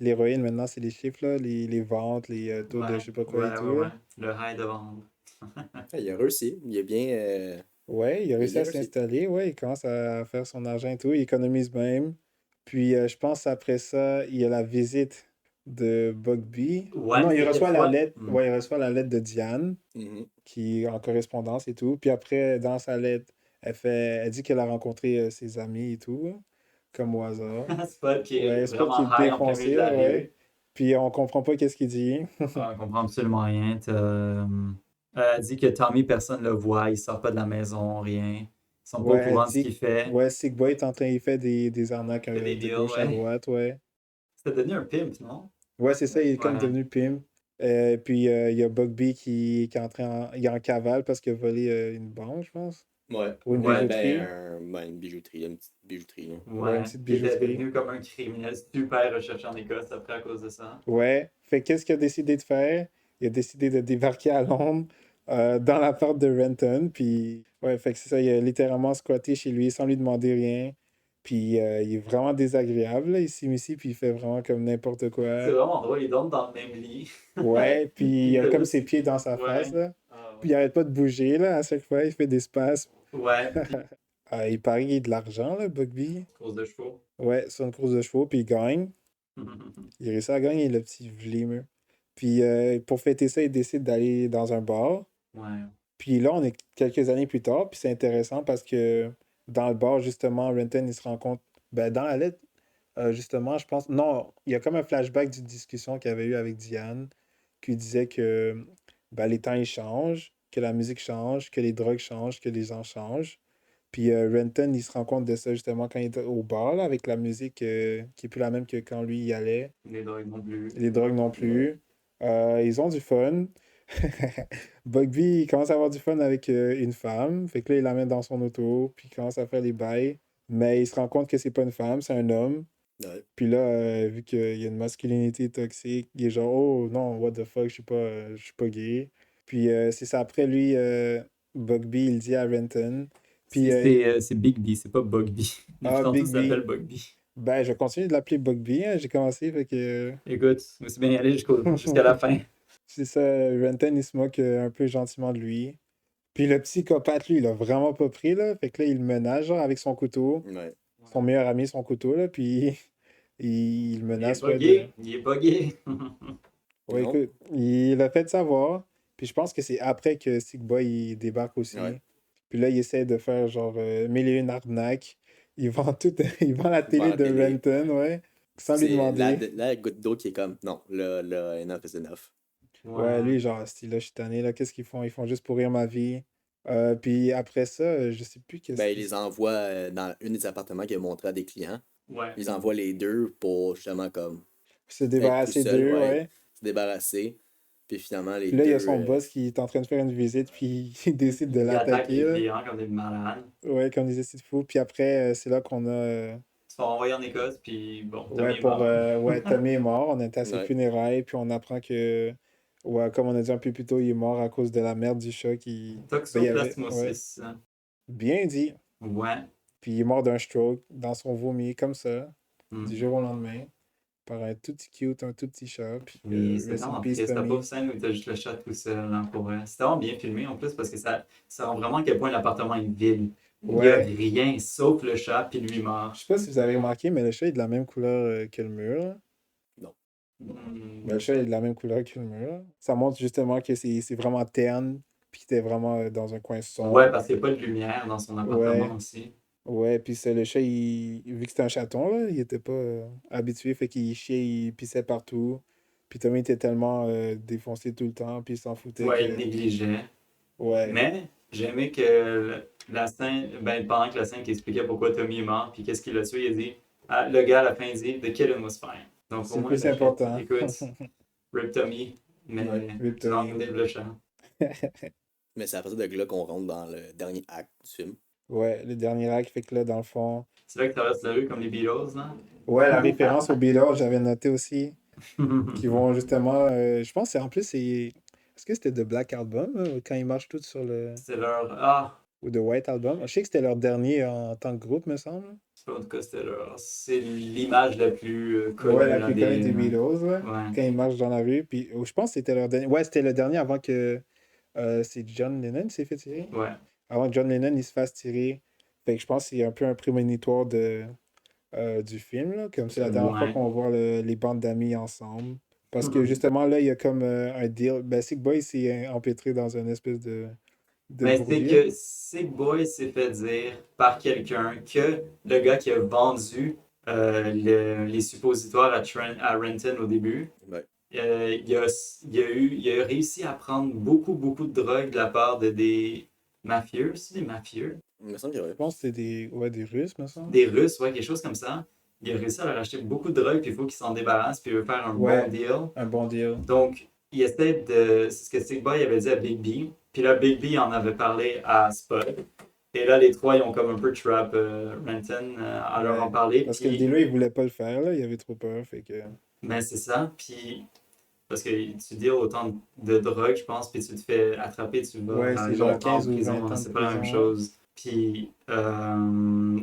l'héroïne, maintenant, c'est les chiffres, là, les ventes, les taux de je Ouais, sais pas quoi et ouais, tout, ouais, là. ouais. Le high de vendre. Il a réussi. Il est bien. Ouais, il a Il a réussi bien à réussi. s'installer, ouais, il commence à faire son argent et tout, il économise même. Puis je pense après ça, il y a la visite de Bugby. Ah Ouais, non, il tu sais, des reçoit la fois. lettre, ouais, il reçoit la lettre de Diane, Mhm. qui est en correspondance et tout. Puis après, dans sa lettre, elle dit qu'elle a rencontré ses amis et tout, là, comme au hasard. Spot qui est Ouais, Spot qui vraiment est high en plein milieu défoncé, de la là, ouais. rue. Puis on comprend pas qu'est-ce qu'il dit. On comprend absolument rien. Elle dit que Tommy, personne ne le voit, il sort pas de la maison, rien. Ils sont pas Ouais, au elle courant de ce dit qu'il fait. ouais, Sick Boy est en train, il fait des arnaques Il fait des de deals, gauche à ouais. droite, ouais. C'est devenu un pimp, non? Ouais, c'est ça, il est comme Ouais. devenu pimp. Puis il y a Bugby qui est il est en cavale parce qu'il a volé une banque, je pense. Ouais. Ou une Ouais, bijouterie. Une bijouterie, une petite bijouterie, là. Ouais, une Ouais, petite qui était bijouterie. devenu comme un criminel super recherché en Écosse après à cause de ça. Ouais. Fait qu'est-ce qu'il a décidé de faire? Il a décidé de débarquer à Londres dans l'appart de Renton. Puis, ouais, fait que c'est ça. Il a littéralement squatté chez lui sans lui demander rien. Puis, il est vraiment désagréable, là, ici, ici. Puis, il fait vraiment comme n'importe C'est quoi. vraiment drôle, ils dorment dans le même lit. Ouais. Puis, il Il a fait comme juste. ses pieds dans sa face, Ouais. là. Ah Puis, il arrête pas de bouger, là. À chaque fois, il fait des spasmes. ouais. Puis, Il parie qu'il a de l'argent, là, Bugby. course de chevaux. Ouais, sur une course de chevaux. Puis, il gagne. Il réussit à gagner, le petit Vlimeux. Puis pour fêter ça, il décide d'aller dans un bar. Ouais. Puis là, on est quelques années plus tard, puis c'est intéressant parce que dans le bar, justement, Renton, il se rend compte, ben, dans la lettre, justement, je pense, non, il y a comme un flashback d'une discussion qu'il avait eu avec Diane, qui disait que ben, les temps, ils changent, que la musique change, que les drogues changent, que les gens changent. Puis Renton, il se rend compte de ça, justement, quand il est au bar, là, avec la musique qui est plus la même que quand lui y allait. Les drogues non plus. Les drogues non Ouais. plus. Ils ont du fun. Bugby, il commence à avoir du fun avec une femme. Fait que là, il l'amène dans son auto, puis il commence à faire les bails. Mais il se rend compte que c'est pas une femme, c'est un homme. Ouais. Puis là, vu qu'il y a une masculinité toxique, il est genre, oh non, what the fuck, je suis pas gay. Puis c'est ça, après lui, Bugby, il dit à Renton. Puis, C'est Bigby, c'est pas Bugby. Depuis ah, tantôt, ça Bigby. s'appelle Bugby. Ben, je continue de l'appeler Bugby, hein, j'ai commencé, fait que. Écoute, je me suis bien allé jusqu'à la fin. C'est ça, Renton, il se moque un peu gentiment de lui. Puis le psychopathe, lui, il a vraiment pas pris, là. Fait que là, il le menace, genre, avec son couteau. Ouais. Son meilleur ami, son couteau, là. Puis il le Il est menace, pas ouais, de... gay. Il est pas gay. Ouais, Non? écoute, il l'a fait savoir. Puis je pense que c'est après que Sick Boy, il débarque Ouais. aussi. Puis là, il essaie de faire, genre, mille et une arnaques. Il vend tout... il vend la Il vend télé la de télé. Renton, ouais. Sans lui C'est demander. la goutte d'eau qui est comme, non, là, enough is enough. Ouais, Ouais. lui, genre, style, là, je suis tanné, là. Qu'est-ce qu'ils font? Ils font juste pourrir ma vie. Puis après ça, je sais plus qu'est-ce Ben, il qu'ils... les envoie dans un des appartements qu'il a montré à des clients. Ouais. Ils envoient les deux pour justement comme Se être tout débarrasser seul, d'eux, ouais, ouais. se débarrasser. Puis finalement, les Puis là, il y a deux. son boss qui est en train de faire une visite, puis il décide de Il attaque l'attaquer, les là. clients comme des malades. Ouais, comme des essais de fou. Puis après, c'est là qu'on a... Ils se font envoyer en Écosse, puis bon, ouais, Tommy est pour... mort. ouais, Tommy est mort. On était à ses Ouais. funérailles, puis on apprend que... Ouais, comme on a dit un peu plus tôt, il est mort à cause de la merde du chat qui... Ben, il y avait... Ouais, Toxoplasmosis. bien dit. Ouais. Puis il est mort d'un stroke dans son vomi, comme ça, du Mhm. jour au lendemain, par un tout petit cute, un tout petit chat. Puis Oui, c'était rest in vraiment peace, triste. La pauvre Tommy. scène où t'as juste le chat tout seul, là, pour vrai. C'était vraiment bien filmé en plus parce que ça rend vraiment à quel point l'appartement est vide. Il n'y a Ouais. rien sauf le chat puis lui Je mort. sais pas si vous avez remarqué, mais le chat est de la même couleur que le mur, là. Non. Ben, le chat est de la même couleur que le mur. Ça montre justement que c'est vraiment terne, puis qu'il était vraiment dans un coin Ouais, sombre. parce qu'il n'y a pas de lumière dans son appartement Ouais, aussi. ouais, puis c'est le chat, vu que c'était un chaton, là, il était pas habitué, fait qu'il chiait, il pissait partout. Puis Tommy était tellement défoncé tout le temps, puis il s'en foutait Ouais, il que... négligeait. Ouais, Mais j'ai aimé que la scène, ben, pendant que la scène qui expliquait pourquoi Tommy est mort puis qu'est-ce qui l'a tué, il a dit, ah, le gars à la fin il dit The killing was fine. Donc c'est au le moins plus le chat, important. écoute, Rip Tommy, Ouais. mais Rip non, Tommy. vive le chat. Mais c'est à partir de là qu'on rentre dans le dernier acte du film. Ouais, le dernier acte, fait que là, dans le fond... C'est là que traverse la rue comme les Beatles, là. Ouais, la référence aux Beatles, j'avais noté aussi, qui vont justement... je pense que c'est en plus, c'est... Est-ce que c'était The Black Album, quand ils marchent tous sur le... C'est leur. Ah, Ou The White Album? Je sais que c'était leur dernier en tant que groupe, me semble. c'est pas en tout cas, c'était leur. C'est l'image la plus Ouais, connue, la là, plus connue des. des Beatles, ouais. Ouais. Quand ils marchent dans la rue. Puis je pense que c'était leur dernier. Ouais, c'était le dernier avant que c'est John Lennon qui s'est fait tirer. Ouais. Avant que John Lennon il se fasse tirer. Fait que je pense que c'est un peu un prémonitoire du film, là. Comme c'est la dernière fois Ouais. qu'on voit les bandes d'amis ensemble. Parce que justement, là, il y a comme un deal. Ben, Sick Boy s'est empêtré dans une espèce de Mais c'est bourbier. que Sick Boy s'est fait dire par quelqu'un que le gars qui a vendu les suppositoires à Renton au début, Ouais. il a réussi à prendre beaucoup, beaucoup de drogue de la part de des mafieux, c'est des mafieux, Il me semble que Je ouais. pense que c'est des Russes, me semble. des Russes, ouais, quelque chose comme ça. Il a réussi à leur acheter beaucoup de drogue, puis il faut qu'il s'en débarrasse, puis il veut faire un bon Ouais, deal. un bon deal. Donc, il essaie de. C'est ce que Sick Boy avait dit à Big B. Puis là, Big B en avait parlé à Spud. Et là, les trois, ils ont comme un peu trap Renton à leur en Ouais. parler. Parce que le Puis, dealer, il voulait pas le faire, là. Il avait trop peur, fait que... ben, c'est ça. Puis, parce que tu deals autant de drogue, je pense, puis tu te fais attraper, tu Ouais, vas c'est genre longtemps en 15 ou 20 prison, hein, ans de c'est pas la même prison. chose. Puis,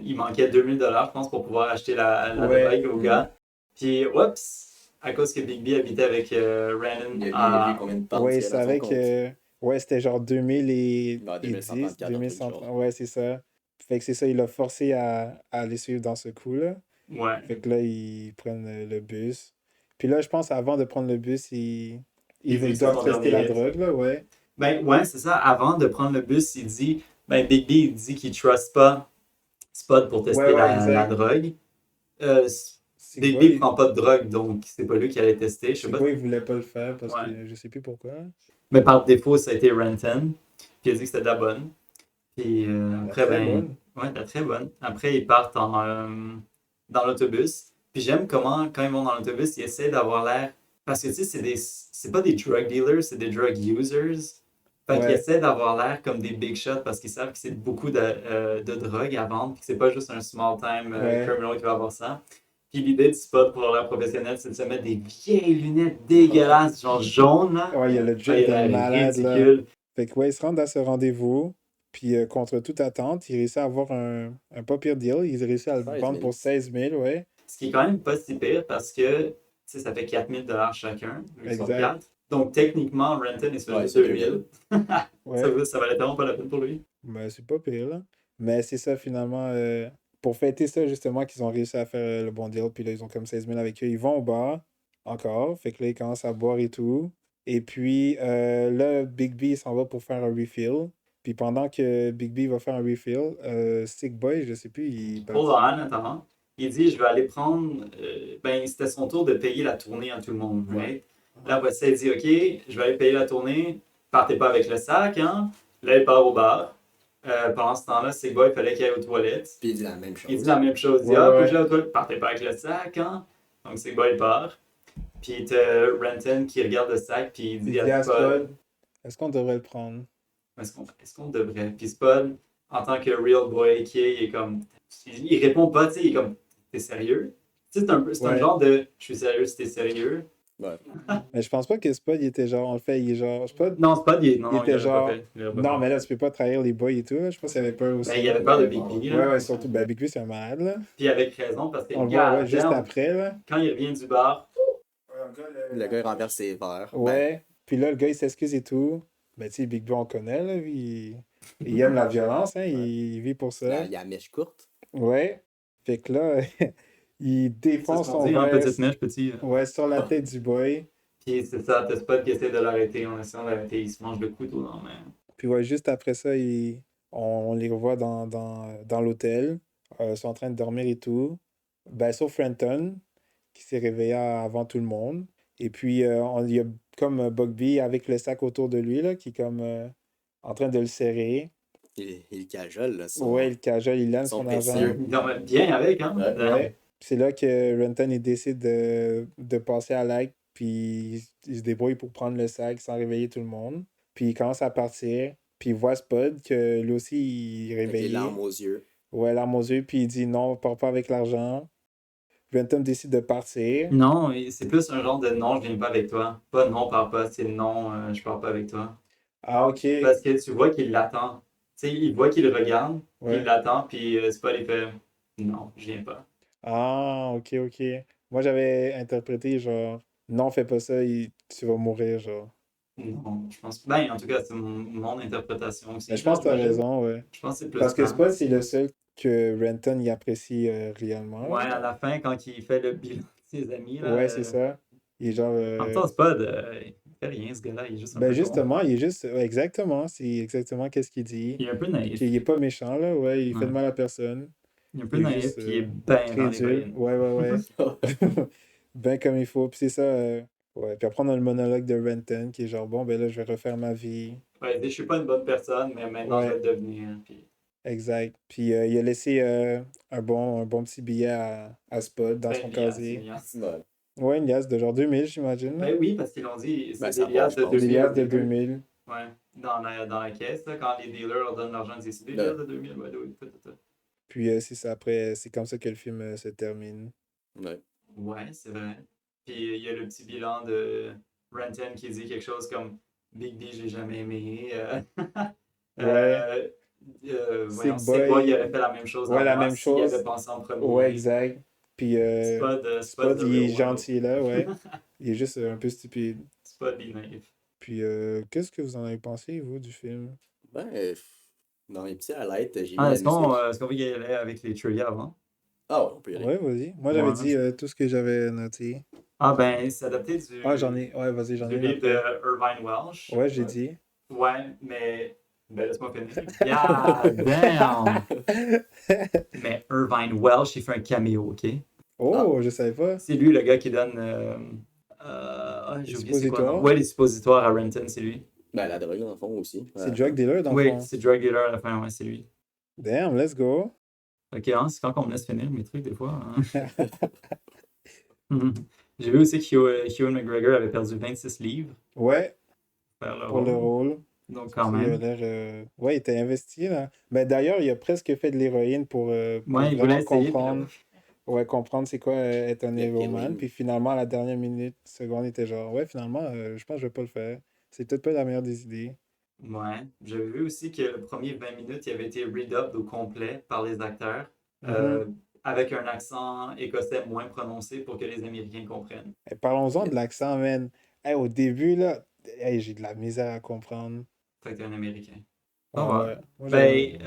il manquait 2000 $, je pense, pour pouvoir acheter la Ouais. drogue au gars. Puis, oups, à cause que Big B habitait avec Random Il y a eu combien de pentes Ouais, qu'il y il a dans son savait compte? que... Ouais, c'était genre 2010, Ouais, 2134, un truc du 2130. genre. Ouais, c'est ça. Fait que c'est ça, il l'a forcé à aller suivre dans ce coup-là. Ouais. Fait que là, ils prennent le bus. Puis là, je pense, avant de prendre le bus, Il dit que ils c'est doivent son tester dernier la hit. drogue, là, ouais. Ben, ouais, c'est ça. Avant de prendre le bus, il dit, ben, Big B, il dit qu'il trust pas Spot pour Ouais, tester ouais, la exact. drogue. Euh, C'est Big quoi, B prend pas de drogue, donc c'est pas lui qui allait tester. Je sais c'est pas. quoi, il voulait pas le faire parce Ouais. que je sais plus pourquoi. Mais par défaut, ça a été Renton. Puis il a dit que c'était de la bonne. Puis La après, très ben, bonne. ouais, de la très bonne. Après, ils partent dans l'autobus. Puis j'aime comment, quand ils vont dans l'autobus, ils essaient d'avoir l'air. Parce que tu sais, c'est pas des drug dealers, c'est des drug users. Fait qu'ils Ouais. essaient d'avoir l'air comme des big shots parce qu'ils savent que c'est beaucoup de drogue à vendre. Puis que c'est pas juste un small time Ouais. criminal qui va avoir ça. Puis l'idée du spot pour l'air professionnel, c'est de se mettre des vieilles lunettes dégueulasses, genre jaunes, là. Ouais, il y a le Ah, il jet a de l'air malade, là. ridicule. Fait que, ouais, ils se rendent à ce rendez-vous. Puis, contre toute attente, il réussit à avoir un pas pire deal. Il réussit à le 16 vendre 000. pour 16 000, ouais. Ce qui est quand même pas si pire parce que tu sais, ça fait 4000 $ chacun, vu qu'ils sont Exact. 4. Donc techniquement, Renton, il se fait Ouais, juste c'est 2000. 2000. Ouais. Ça valait tellement pas la peine pour lui. Ben, c'est pas pire, là. Mais c'est ça, finalement. Pour fêter ça, justement, qu'ils ont réussi à faire le bon deal. Puis là, ils ont comme 16 000 avec eux. Ils vont au bar, encore. Fait que là, ils commencent à boire et tout. Et puis, là, Big B il s'en va pour faire un refill. Puis pendant que Big B va faire un refill, Sick Boy, je sais plus, il est Hold parti. on, notamment. Il dit, je vais aller prendre... ben, c'était son tour de payer la tournée à tout le monde, right? Là, après ça, il dit, OK, je vais aller payer la tournée. Partez pas avec le sac, hein? Là, il part au bar. Pendant ce temps-là, Sick Boy, il fallait qu'il aille aux toilettes. Puis il dit la même Il dit chose. la même chose. Il dit, Ouais, ah, faut que j'aille ouais. aux toilettes. Partez pas avec le sac, hein? Donc, Sick Boy, il part. Puis t'as Renton qui regarde le sac, puis il Il dit dit à à Spud, Spud, est-ce qu'on devrait le prendre? est-ce qu'on devrait? Puis Spud, en tant que real boy qui est, il est comme, il répond pas, tu sais, il est comme, t'es sérieux? Tu sais, c'est un Ouais. genre de, je suis sérieux si t'es sérieux. Ouais. Mais je pense pas que Spud, il était genre, en fait, il est genre, Spud, Non, Spud, non, il non, il était l'aurait pas genre, fait. Il l'aurait pas non, fait. mais là, tu peux pas trahir les boys et tout, là. Je pense qu'il avait peur Ben, il aussi. avait peur de Big B, Ouais, là. ouais, surtout, ben, Big B, c'est un malade, là. Puis avec raison, parce que, On le voit, ouais, god juste damn, après, là. quand il revient du bar, Le gars, il renverse ses verres. Ben, Ouais. Puis là, le gars, il s'excuse et tout. Ben, tu sais, Big B, on connaît, là. Il aime la violence, hein. ouais. Il vit pour ça. Il y a la mèche courte. Ouais. Fait que là, il c'est ce défonce qu'on son dit, en verre, petite neige, petit. ouais, sur la tête du boy. Puis c'est ça, t'as Spud qui essaie de l'arrêter, on essaie de l'arrêter, il se mange le couteau dans la main. Puis ouais, juste après ça, on les revoit dans l'hôtel. Ils sont en train de dormir et tout. Ben, sauf Frenton, qui s'est réveillé avant tout le monde. Et puis, il y a comme Bugby avec le sac autour de lui, là, qui est comme en train de le serrer. Il cajole, là, Ouais, le cajole, il aime son son précieux. argent. Il dormait bien avec, hein? Ouais. Ouais. C'est là que Renton, il décide de passer à l'acte, puis il se débrouille pour prendre le sac sans réveiller tout le monde. Puis il commence à partir, puis il voit Spud, que lui aussi, il est Avec les réveillé. larmes aux yeux. Ouais, larmes aux yeux, puis il dit non, on part pas avec l'argent. Renton décide de partir. Non, c'est plus un genre de non, je viens pas avec toi. Pas non, pars pas, c'est non, je pars pas avec toi. Ah, ok. Parce que tu vois qu'il l'attend. Tu sais, il voit qu'il le regarde, puis il Ouais. l'attend, puis c'est pas les fait non, je viens pas. Ah, ok, ok. Moi, j'avais interprété genre, non, fais pas ça, tu vas mourir, genre. Non, je pense. Ben, en tout cas, c'est mon interprétation aussi. Mais je pense que t'as J'imagine. raison, ouais. Je pense que c'est plus Parce que ça. Spud, c'est le seul que Renton y apprécie réellement, Ouais, là. à la fin, quand il fait le bilan de ses amis, là. Ouais, c'est ça. Il est genre. En même temps, c'est pas il fait rien, ce gars-là, il est juste un Ben peu con. justement, il est juste. Ouais, exactement, c'est exactement qu'est-ce qu'il dit. Il est un peu naïf. Qu'il est pas méchant, là, ouais, il fait de Ouais. mal à personne. Il est un peu Il est naïf, juste puis il est bien dans les crédule. voyines. Ouais, ouais, ouais. Ben comme il faut. Puis c'est ça. Ouais. Puis après, on a le monologue de Renton qui est genre, bon, ben là, je vais refaire ma vie. Ouais, il dit, je suis pas une bonne personne, mais maintenant je vais Ouais, le devenir. Puis, exact. Puis il a laissé un bon petit billet à Spud dans ben, son bien, c'est casier. bien. Ouais. Ouais, une liasse de genre 2000, j'imagine. Ben oui, parce qu'ils l'ont dit, Ben, c'est ça des liasses passe, je de pense. Des 2000 au liasses de début. 2000. Ouais, dans la caisse, là, quand les dealers leur donnent l'argent, ils disent c'est des liasses Ouais. de 2000, ouais, oui, tout. Puis c'est ça, après, c'est comme ça que le film se termine. Ouais. Ouais, c'est vrai. Puis il y a le petit bilan de Renton qui dit quelque chose comme Big B, je l'ai jamais aimé. Ouais, Euh, voyons, Sick Sick Boy, il Boy, aurait fait la même chose ouais, à la moi même s'il avait chose. pensé en Ouais, premier. exact. Puis Spud Spot, the il est real one, though. gentil là, ouais. Il est juste un peu stupide. Spud be naïf. Puis qu'est-ce que vous en avez pensé, vous, du film? Ben, dans mes petits highlights, j'ai mis Ah, la musique. est-ce qu'on veut y aller avec les trivia avant? Ah ouais, on peut y aller. Ouais, vas-y. Moi, j'avais Ouais. dit tout ce que j'avais noté. Ah, ben, c'est adapté Ah, j'en ai. Ouais, vas-y, j'en ai du une livre de après. Irvine Welsh. Ouais, j'ai Ouais. dit. Ouais, mais. Ben, laisse-moi finir. God damn! Mais Irvine Welsh, il fait un caméo, ok? Oh, je savais pas. C'est lui le gars qui donne. Les J'ai oublié c'est quoi le nom. suppositoires. Ouais, les suppositoires à Renton, c'est lui. Ben, la drogue, dans le fond, aussi, à C'est la drug fin. dealer, dans le Oui, fond. c'est Drug Dealer à la fin, ouais, c'est lui. Damn, let's go. Ok, hein, c'est quand qu'on me laisse finir mes trucs des fois. Hein. Mhm. J'ai vu aussi qu'Ewan McGregor avait perdu 26 livres Ouais, pour faire le pour le rôle. rôle. Donc, C'est pour quand ça qu'il a même. l'air. Ouais, il était investi, là. Mais d'ailleurs, il a presque fait de l'héroïne pour Ouais, il voulait vraiment essayer, puis là. comprendre. Ouais, comprendre c'est quoi être un héroman. L'héroïne. Puis finalement, à la dernière minute, seconde, il était genre, ouais, finalement, je pense que je vais pas le faire. C'est peut-être pas la meilleure des idées. Ouais. J'avais vu aussi que le premier 20 minutes, il avait été redubbed au complet par les acteurs, Mhm. euh, avec un accent écossais moins prononcé pour que les Américains comprennent. Et parlons-en Yeah. de l'accent, man. Hey, au début, là, hey, j'ai de la misère à comprendre. Fait que t'es un Américain. Pas Ah mal. ouais. Moi, j'avais.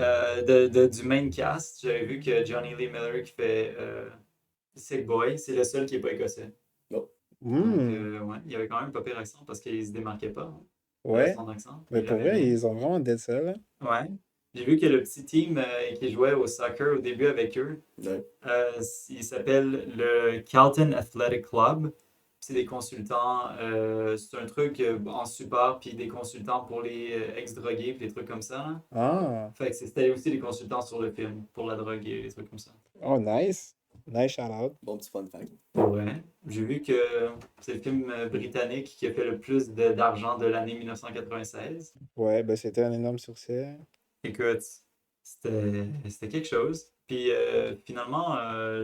Ben, du main cast, j'avais vu que Johnny Lee Miller qui fait Sick Boy, c'est le seul qui est pas écossais. Non. Donc, Hmm. ouais, il y avait quand même pas pire accent parce qu'il se démarquait pas hein, de Ouais. son accent. Mais Il pour l'avait vrai, bien. ils ont vraiment dead ça, là. Ouais. J'ai vu que le petit team qui jouait au soccer au début avec eux, Ouais. il s'appelle le Carlton Athletic Club. C'est des consultants, c'est un truc en support, puis des consultants pour les ex-drogués, puis des trucs comme ça. Là. Ah. Fait que c'était aussi des consultants sur le film, pour la drogue et des trucs comme ça. Oh, nice. Nice shout-out. Bon petit fun fact. Ouais. J'ai vu que c'est le film britannique qui a fait le plus d'argent de l'année 1996. Ouais, ben c'était un énorme succès. Écoute, c'était quelque chose. Puis finalement,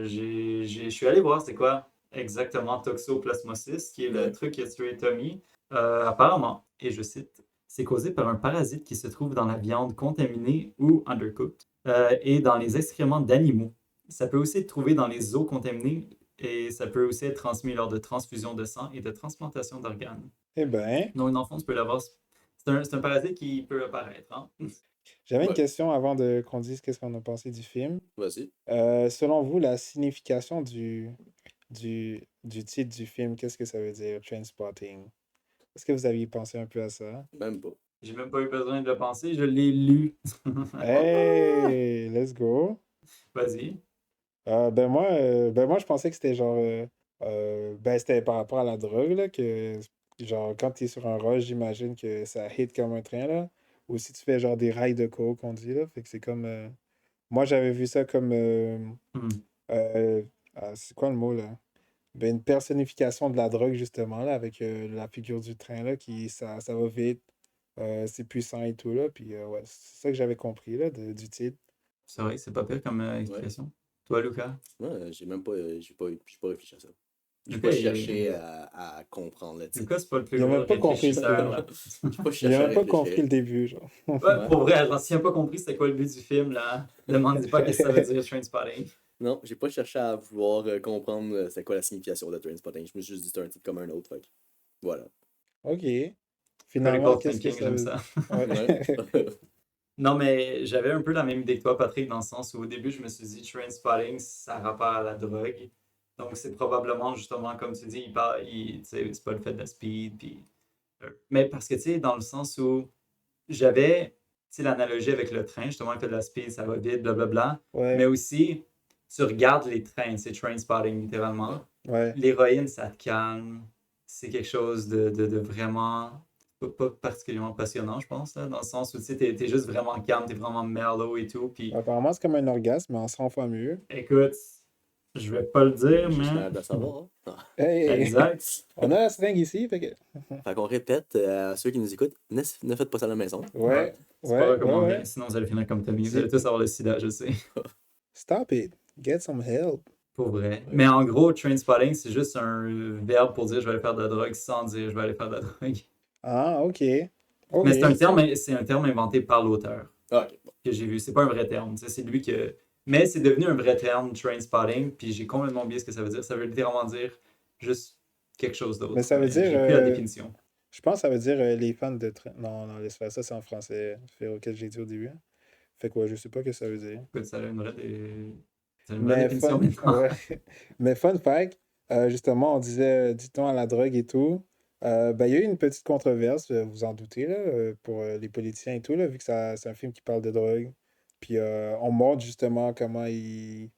je suis allé voir c'est quoi exactement toxoplasmosis, qui est le Ouais. truc qu'a tué Tommy. Apparemment, et je cite, c'est causé par un parasite qui se trouve dans la viande contaminée ou undercooked et dans les excréments d'animaux. Ça peut aussi être trouvé dans les eaux contaminées et ça peut aussi être transmis lors de transfusion de sang et de transplantation d'organes. Eh ben, Donc, dans le fond, tu peux l'avoir. C'est un parasite qui peut apparaître. Hein? j'avais une Ouais. question avant de qu'on dise qu'est-ce qu'on a pensé du film. Vas-y. Selon vous, la signification du titre du film, qu'est-ce que ça veut dire, Trainspotting? Est-ce que vous aviez pensé un peu à ça? Même pas. J'ai même pas eu besoin de le penser, je l'ai lu. Hey, let's go. Vas-y. Ben moi, je pensais que c'était genre, ben c'était par rapport à la drogue là, que genre quand tu es sur un rush, j'imagine que ça hit comme un train là. Ou si tu fais genre des rails de coke, on dit là, fait que c'est comme, moi j'avais vu ça comme, Hmm. euh, c'est quoi le mot là? Ben, une personnification de la drogue justement là, avec la figure du train là, qui ça va vite, c'est puissant et tout là, puis ouais, c'est ça que j'avais compris là du titre. C'est vrai, c'est pas pire comme Ouais. expression. Toi, Lucas? Ouais, j'ai même pas, j'ai pas réfléchi à ça. J'ai Lucas, pas cherché à comprendre le titre. Lucas, c'est pas le plus Il a gros même pas compris le réfléchisseur, film. là. J'ai pas Il cherché a à même pas compris réfléchir. le début, genre. Ouais, Ouais. pour vrai, genre, s'il n'a pas compris c'était quoi le but du film, là, demande pas qu'est-ce que ça veut dire Trainspotting. Non, j'ai pas cherché à vouloir comprendre c'est quoi la signification de Trainspotting. Je me suis juste dit c'est un titre comme un autre. Fait que voilà. Ok. Finalement, Critical qu'est-ce que thinking, ça j'aime veut dire? ça. Ouais. Non, mais j'avais un peu la même idée que toi, Patrick, dans le sens où au début, je me suis dit Trainspotting, ça a rapport à la drogue. Donc, c'est probablement, justement, comme tu dis, tu sais, c'est pas le fait de la speed. Puis, mais parce que, tu sais, dans le sens où j'avais, tu sais, l'analogie avec le train, justement, le fait de la speed, ça va vite, blablabla. Mais Ouais. aussi, tu regardes les trains, c'est Trainspotting, littéralement. Ouais. L'héroïne, ça te calme. C'est quelque chose de vraiment pas particulièrement passionnant, je pense, là, dans le sens où tu sais, t'es juste vraiment calme, t'es vraiment mellow et tout. Puis Apparemment, c'est comme un orgasme, mais en 100 fois mieux. écoute, Je vais pas le dire, Je suis mais. malade de savoir. Hein. Hey, Exact. on a la seringue ici, fait que... Fait qu'on répète à ceux qui nous écoutent, ne faites pas ça à la maison. Ouais. Ouais, C'est pas ouais, ouais, recommandé, ouais. sinon vous allez finir comme Tommy. Vous Dis- allez tous avoir le sida, je sais. Stop it. Get some help. Pour vrai. Ouais. Mais en gros, trainspotting, c'est juste un verbe pour dire je vais aller faire de la drogue sans dire je vais aller faire de la drogue. Ah, OK. Mais OK. c'est un terme inventé par l'auteur Ah, ok, bon. que j'ai vu. C'est pas un vrai terme. Tu sais, c'est lui que. Mais c'est devenu un vrai terme, trainspotting, puis j'ai complètement oublié ce que ça veut dire. Ça veut littéralement dire juste quelque chose d'autre. Mais ça veut Mais dire... j'ai plus la définition. je pense que ça veut dire les fans de... Non, non, laisse faire ça, c'est en français. Fait auquel j'ai dit au début. Fait quoi, je sais pas ce que ça veut dire. Écoute, ça a c'est une vraie Mais définition fun, maintenant. ouais. Mais fun fact, justement, on disait, dit-on à la drogue et tout. Ben, il y a eu une petite controverse, vous en doutez, là, pour les politiciens et tout, là, vu que c'est un film qui parle de drogue. Puis on montre justement comment ils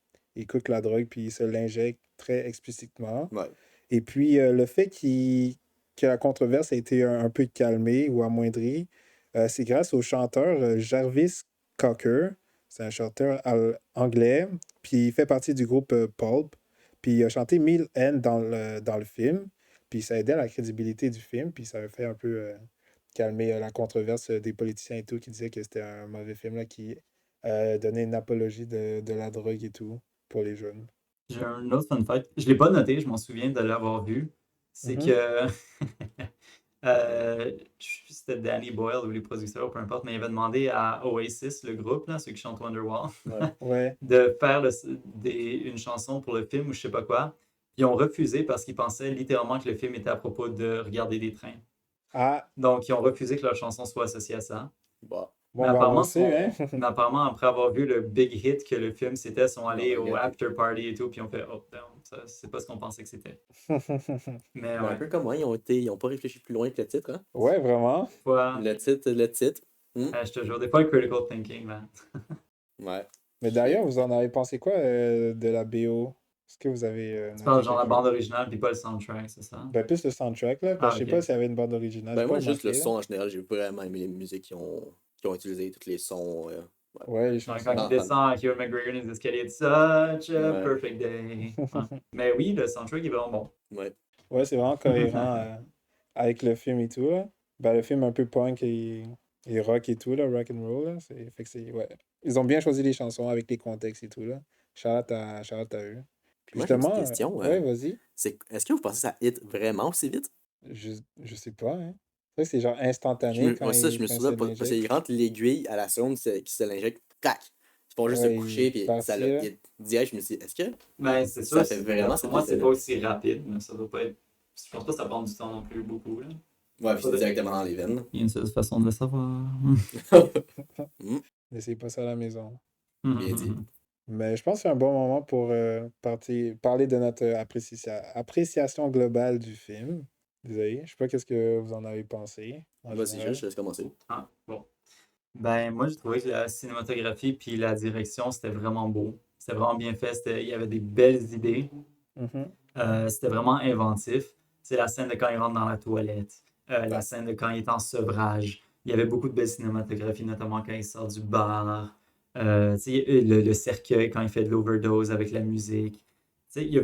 cookent la drogue, puis ils se l'injectent très explicitement. Ouais. Et puis le fait que la controverse a été un peu calmée ou amoindrie, c'est grâce au chanteur Jarvis Cocker. C'est un chanteur anglais, puis il fait partie du groupe Pulp. Puis il a chanté Mille N dans le film. Puis ça aidait à la crédibilité du film. Puis ça a fait un peu calmer la controverse des politiciens et tout qui disaient que c'était un mauvais film là, qui donnait une apologie de la drogue et tout pour les jeunes. J'ai un autre fun fact. Je l'ai pas noté, je m'en souviens de l'avoir vu. C'est Mhm. que je sais plus si c'était Danny Boyle ou les producteurs, peu importe, mais il avait demandé à Oasis, le groupe, là, ceux qui chantent Wonderwall, Ouais. Ouais. de faire une chanson pour le film ou je sais pas quoi. Ils ont refusé parce qu'ils pensaient littéralement que le film était à propos de regarder des trains. Ah, Donc, ils ont refusé que leur chanson soit associée à ça. Bah, Mais bon, ben on apparemment, sait, hein? mais apparemment, après avoir vu le big hit que le film c'était, ils sont allés on au va after party et tout, puis ils ont fait oh, non, ça, c'est pas ce qu'on pensait que c'était. Mais ben, un ouais, peu comme moi, ils ont pas réfléchi plus loin que le titre. Hein? Ouais, vraiment. des fois, Le titre. je te jure, des fois, critical thinking, man. Ouais. Mais d'ailleurs, vous en avez pensé quoi de la BO? Est-ce que vous avez Tu noté parles genre la quelque bande chose? originale, puis pas le soundtrack, c'est ça? Ben, plus le soundtrack, là. Ah, Je sais ok. pas s'il y avait une bande originale, j'ai Ben pas moi, juste le remarqué, là. son en général, j'ai vraiment aimé les musiques qui ont utilisé, tous les sons. Ouais. Ouais, les Genre, chansons. quand il Ah, descend avec Ewan McGregor dans les escaliers, it's such a ouais. perfect day. Ouais. Mais oui, le soundtrack est vraiment Ouais. Ouais, c'est vraiment cohérent bon. avec le film et tout, là. Ben, le film un peu punk et rock et tout, là, rock and roll, là. Fait que c'est, ouais. Ils ont bien choisi les chansons avec les contextes et tout, là. Shout out à eux. Puis Puis moi, j'ai une petite justement, question. ouais, vas-y. Est-ce que vous pensez que ça hit vraiment aussi vite? Je, je sais pas, hein. C'est vrai que c'est genre instantané Moi, ça, je me quand ils souviens se pas, parce l'injectent. qu'il rentre l'aiguille à la sonde qui se l'injecte, crac! Ils font juste se Ouais, il coucher, est puis ça parti, l'a. là. Direct, je me suis dit, est-ce que Ben, c'est sûr, ça fait vraiment pour cet moi, c'est effet-là? pas aussi rapide, mais ça doit pas être. Je pense pas que ça prend du temps non plus beaucoup, là. Ouais, puis c'est directement dans les veines. Il y a une seule façon de le savoir. N'essayez pas ça à la maison. Bien dit. Mais je pense que c'est un bon moment pour parler de notre appréciation globale du film. Désolé, je sais pas qu'est-ce que vous en avez pensé en Vas-y, général. je laisse commencer. Ah, bon. Ben, moi, j'ai trouvé que la cinématographie puis la direction, c'était vraiment beau. C'était vraiment bien fait. Il y avait des belles idées. Mhm. C'était vraiment inventif. C'est la scène de quand il rentre dans la toilette, la Ouais. scène de quand il est en sevrage. Il y avait beaucoup de belles cinématographies, notamment quand il sort du bar. Tu sais, le cercueil quand il fait de l'overdose avec la musique. Tu sais, il y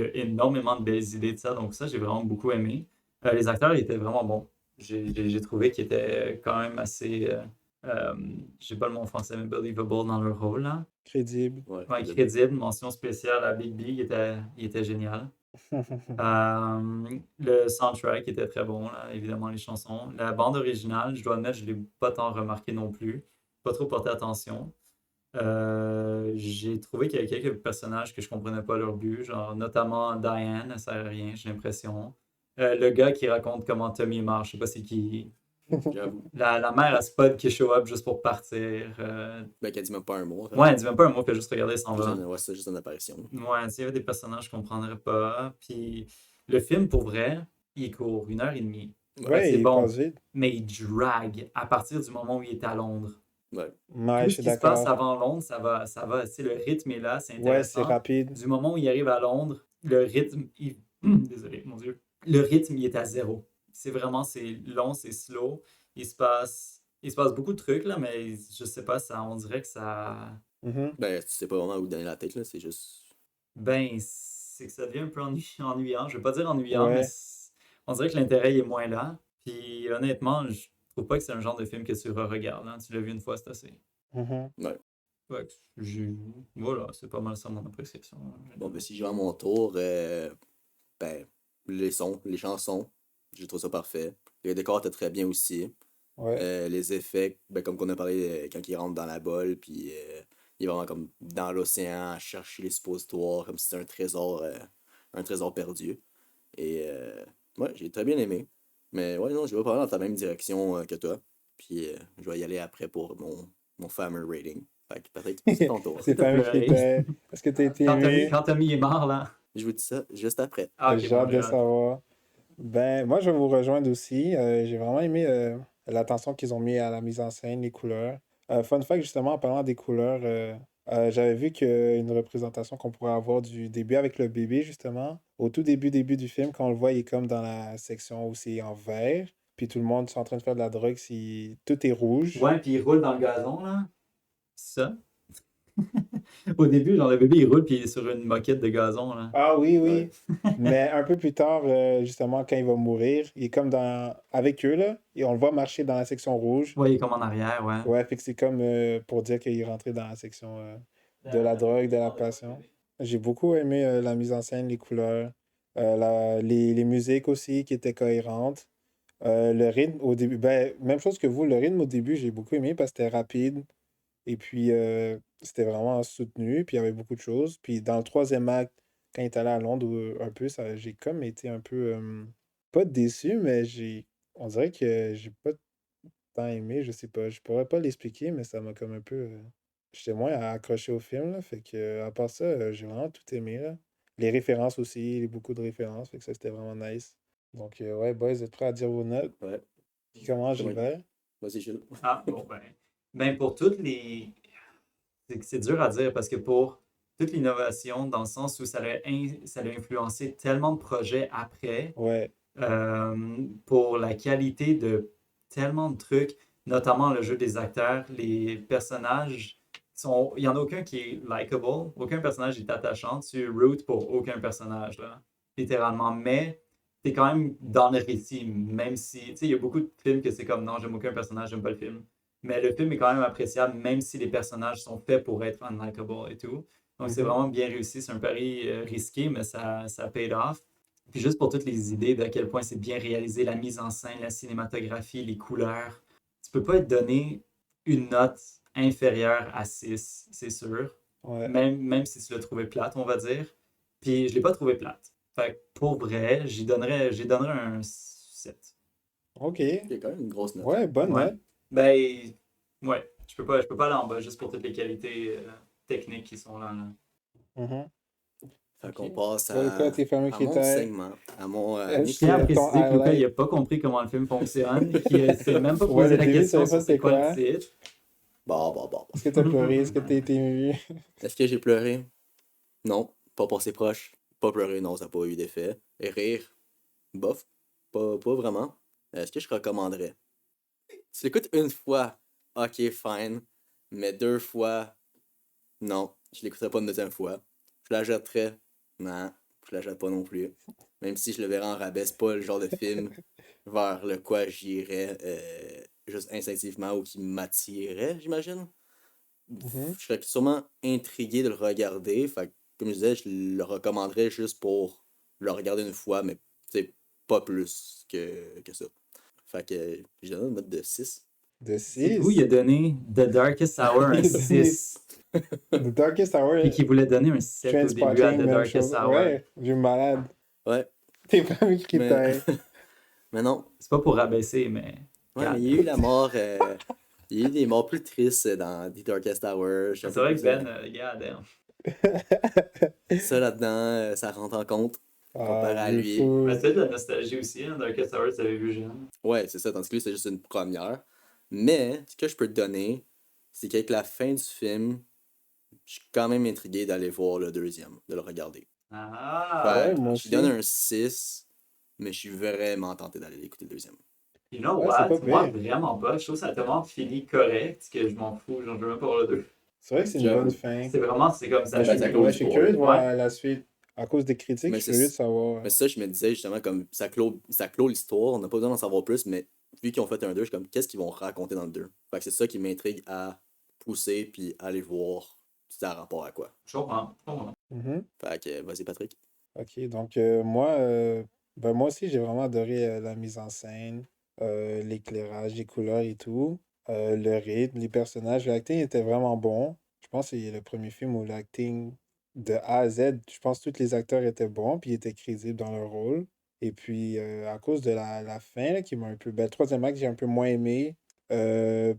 a énormément de belles idées de ça. Donc ça, j'ai vraiment beaucoup aimé. Les acteurs ils étaient vraiment bons. J'ai trouvé qu'ils étaient quand même assez, euh, j'ai pas le mot en français, mais believable dans leur rôle, là. Crédible. Ouais, Ouais, crédible, mention spéciale à Big B, il était génial. Le soundtrack était très bon, là, évidemment, les chansons. La bande originale, je dois admettre, je ne l'ai pas tant remarqué non plus. Pas trop porté attention. J'ai trouvé qu'il y avait quelques personnages que je comprenais pas leur but, genre notamment Diane, elle sert à rien, j'ai l'impression. Le gars qui raconte comment Tommy marche, je sais pas c'est qui. j'avoue. La mère à Spud qui show up juste pour partir. Ben, qu'elle dit même pas un mot. En fait. Ouais, elle dit même pas un mot, fait juste regarder et s'en va. Ouais, c'est juste une apparition. Ouais, tu sais, il y avait des personnages qu'on ne comprendrait pas. Puis le film, pour vrai, il est court, 1 heure et demie. Ouais, C'est il bon, passe vite. mais il drag à partir du moment où il est à Londres. Ouais. Ouais, Tout je ce suis qui se passe d'accord. avant Londres, ça va, tu sais, le rythme est là, c'est Ouais, c'est intéressant. rapide. Du moment où il arrive à Londres, le rythme, désolé, mon Dieu, le rythme, il est à zéro. C'est long, c'est slow. Il se passe beaucoup de trucs, là, mais je sais pas, on dirait que ça. Mhm. Ben, tu sais pas vraiment où donner la tête, là. C'est juste. Ben, c'est que ça devient un peu ennuyant. Je vais pas dire ennuyant, mais Ouais. on dirait que l'intérêt est moins là. Puis honnêtement, je trouve pas que c'est un genre de film que tu re-regardes, hein. Tu l'as vu une fois, c'est assez. Mhm. Ouais. Ouais, voilà, c'est pas mal ça mon appréciation. Bon, ben, si je vais à mon tour, ben, les sons, les chansons, j'ai trouvé ça parfait. Le décor était très bien aussi. Ouais. Les effets, ben, comme qu'on a parlé quand il rentre dans la bolle, puis il est vraiment comme dans l'océan à chercher les suppositoires, comme si c'était un trésor perdu. Et ouais, j'ai très bien aimé. Mais ouais, non, je vais pas aller dans ta même direction que toi. Puis je vais y aller après pour mon fameux rating. Fait que Patrick, c'est ton tour. Est-ce que C'est t'as pas un pleuré? critère. Est-ce que t'as été ému? Quand Tommy est mort, là. Je vous dis ça juste après. Ah, ok, J'ai bon, hâte j'ai de hâte. savoir. Ben, moi, je vais vous rejoindre aussi. J'ai vraiment aimé l'attention qu'ils ont mis à la mise en scène, les couleurs. Fun fact, justement, en parlant des couleurs, j'avais vu qu'une représentation qu'on pourrait avoir du début avec le bébé, justement. Au tout début du film, quand on le voit, il est comme dans la section où c'est en vert. Puis tout le monde est en train de faire de la drogue, tout est rouge. Ouais, puis il roule dans le gazon, là. C'est ça. Au début, genre, le bébé, il roule, puis il est sur une moquette de gazon, là. Ah oui, Ouais. oui. Mais un peu plus tard, justement, quand il va mourir, il est comme avec eux, là, et on le voit marcher dans la section rouge. Ouais, il est comme en arrière, ouais. Ouais, fait que c'est comme pour dire qu'il est rentré dans la section de la drogue, de la passion. J'ai beaucoup aimé la mise en scène, les couleurs, les musiques aussi qui étaient cohérentes. Le rythme au début, ben, même chose que vous, le rythme au début, j'ai beaucoup aimé parce que c'était rapide et puis c'était vraiment soutenu, puis il y avait beaucoup de choses. Puis dans le troisième acte, quand il est allé à Londres un peu, j'ai comme été un peu, pas déçu, mais on dirait que j'ai pas tant aimé, je sais pas, je pourrais pas l'expliquer, mais ça m'a comme un peu. J'étais moins accroché au film, là, fait que, à part ça, j'ai vraiment tout aimé, là. Les références aussi, beaucoup de références, fait que ça, c'était vraiment nice. Donc, ouais, boys, vous êtes prêts à dire vos notes? Ouais. Puis comment j'y Comment- vais? Vas-y, Jules. Ah, bon, ben. Ben, pour toutes les. C'est dur à dire parce que pour toute l'innovation, dans le sens où ça a influencé tellement de projets après, Ouais, pour la qualité de tellement de trucs, notamment le jeu des acteurs, les personnages il n'y en a aucun qui est likable, aucun personnage est attachant, tu root pour aucun personnage, là, littéralement, mais t'es quand même dans le récit, même si, tu sais, il y a beaucoup de films que c'est comme non, j'aime aucun personnage, j'aime pas le film, mais le film est quand même appréciable, même si les personnages sont faits pour être unlikable et tout. Donc c'est mhm, vraiment bien réussi, c'est un pari risqué, mais ça paid off. Puis juste pour toutes les idées d'à quel point c'est bien réalisé, la mise en scène, la cinématographie, les couleurs, tu peux pas te donner une note inférieure à 6, c'est sûr. ouais, Même si tu l'as trouvé plate, on va dire. Puis je l'ai pas trouvé plate. Fait que pour vrai, j'y donnerais un 7. ok, C'est quand même une grosse note. ouais, bonne Ouais. note. Ben, ouais, je peux pas aller en bas juste pour toutes les qualités techniques qui sont là. Mhm, Fait qu'on ok. passe C'est quoi tes fameux à mon critères? segment, à mon Est-ce Je tiens à que ton préciser que Lucas, il highlight. a pas compris comment le film fonctionne, qu'il s'est même pas Ouais, posé le la début, tu question savais pas sur c'est c'était quoi le quoi? titre. Bon. Est-ce que t'as pleuré? Est-ce que t'as été ému? Est-ce que j'ai pleuré? Non. Pas pour ses proches. Pas pleurer, non, ça n'a pas eu d'effet. Et rire? Bof. Pas vraiment. Est-ce que je recommanderais? Tu l'écoutes une fois, ok, fine. Mais deux fois, non. Je l'écouterai pas une deuxième fois. Je la jetterais? Non. Je la jette pas non plus. Même si je le verrais en rabais, c'est pas le genre de film vers le quoi j'irais juste instinctivement ou qui m'attirerait, j'imagine. Mhm. Je serais sûrement intrigué de le regarder. Fait que, comme je disais, je le recommanderais juste pour le regarder une fois, mais c'est pas plus que ça. Fait que je donne une note de 6. De C'est fou, il a 6. donné The Darkest Hour un Il a donné 6, The Darkest Hour, puis qu'il voulait donner un 7 au début à Trainspotting, The même Darkest chose. Hour. Ouais, j'ai malade. Ouais, Tes fameux mais, critères. mais non. C'est pas pour rabaisser, mais. Ouais, mais God. il y a eu la mort. Il y a eu des morts plus tristes dans The Darkest Hour. Je suis un C'est peu vrai que plus. Ben, God damn. Ça là-dedans, ça rentre en compte Ah, comparé à vieux lui. Mais fou. c'est de la nostalgie aussi, hein. Darkest Hour, tu l'avais vu jeune. Ouais, c'est ça, tandis que lui, c'est juste une première. Mais, ce que je peux te donner, c'est qu'avec la fin du film, je suis quand même intrigué d'aller voir le deuxième, de le regarder. Ah! Ouais, Fait que moi je lui donne aussi. un 6, mais je suis vraiment tenté d'aller écouter le deuxième. You know Ouais, c'est what? pas Moi, pire. vraiment pas. Je trouve ça tellement fini correct que je m'en fous. Genre, je veux même pas voir le 2. C'est vrai que c'est une J'avoue. bonne fin. C'est comme ça. Mais Ben, ça clôt je suis l'histoire, curieux de là. voir la suite. À cause des critiques, Mais je suis curieux de savoir. mais ça, je me disais justement, comme ça clôt l'histoire, on n'a pas besoin d'en savoir plus, mais vu qu'ils ont fait un 2, je suis comme, qu'est-ce qu'ils vont raconter dans le 2? Fait que c'est ça qui m'intrigue à pousser puis aller voir ça a rapport à quoi. Je comprends. Mhm. Fait que, vas-y, Patrick. Ok, donc moi aussi, j'ai vraiment adoré la mise en scène, l'éclairage, les couleurs et tout, le rythme, les personnages. L'acting était vraiment bon. Je pense que c'est le premier film où l'acting de A à Z, je pense que tous les acteurs étaient bons, puis ils étaient crédibles dans leur rôle. Et puis, à cause de la fin, là, qui m'a un peu... Ben, le troisième acte, j'ai un peu moins aimé.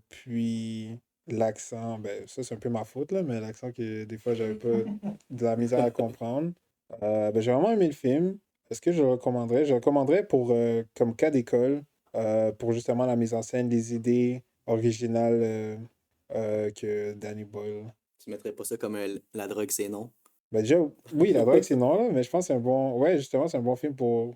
Puis, l'accent, ben, ça, c'est un peu ma faute, là, mais l'accent que des fois, j'avais pas de la misère à comprendre. Ben, j'ai vraiment aimé le film. Est-ce que je le recommanderais? Je le recommanderais pour, comme cas d'école, pour justement la mise en scène, les idées originales que Danny Boyle. Tu mettrais pas ça comme la drogue, c'est non? Ben déjà, oui, la drogue, c'est non, là, mais je pense que c'est un bon... Ouais, justement, c'est un bon film pour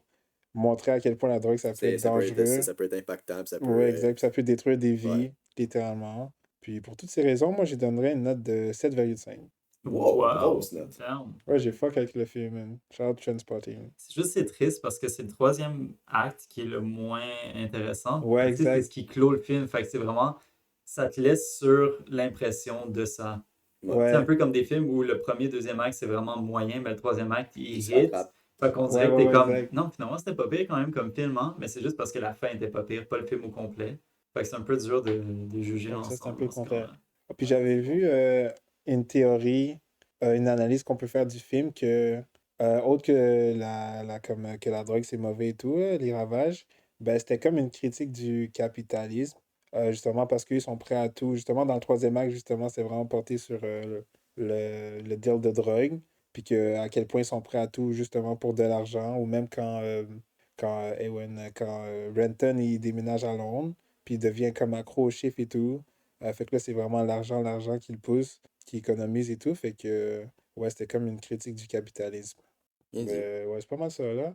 montrer à quel point la drogue, ça peut être dangereux. Ça peut être impactant, puis ça peut. Ouais, exact. Puis ça peut détruire des Ouais. vies, littéralement. Puis pour toutes ces raisons, moi, je donnerais une note de 7,5. Wow, grosse note. Damn. Ouais, j'ai fuck avec le film, man. Shout out Trainspotting. C'est juste c'est triste parce que c'est le troisième acte qui est le moins intéressant. Ouais, Fait que, tu sais, c'est exact. ce qui clôt le film. Fait que c'est vraiment, ça te laisse sur l'impression de ça. Ouais. C'est un Ouais. peu comme des films où le premier, deuxième acte, c'est vraiment moyen, mais le troisième acte, il Il se hit. rattrape. Fait qu'on dirait Ouais, que t'es ouais, comme, exact. non, finalement, c'était pas pire quand même comme film, hein, mais c'est juste parce que la fin était pas pire, pas le film au complet. Fait que c'est un peu dur de juger Donc ça, c'est un l'ensemble peu le dans ce contraire. cas-là. Puis j'avais vu une théorie, une analyse qu'on peut faire du film que, autre que que la drogue c'est mauvais et tout, les ravages, ben c'était comme une critique du capitalisme, justement parce qu'ils sont prêts à tout. Justement, dans le troisième acte, justement, c'est vraiment porté sur le deal de drogue, puis que, à quel point ils sont prêts à tout, justement, pour de l'argent, ou même quand Renton, il déménage à Londres, puis il devient comme accro aux chiffres et tout. Fait que là, c'est vraiment l'argent qu'il pousse, qu'il économise et tout. Fait que, ouais, c'était comme une critique du capitalisme. Bien dit. Mais ouais, c'est pas mal ça, là.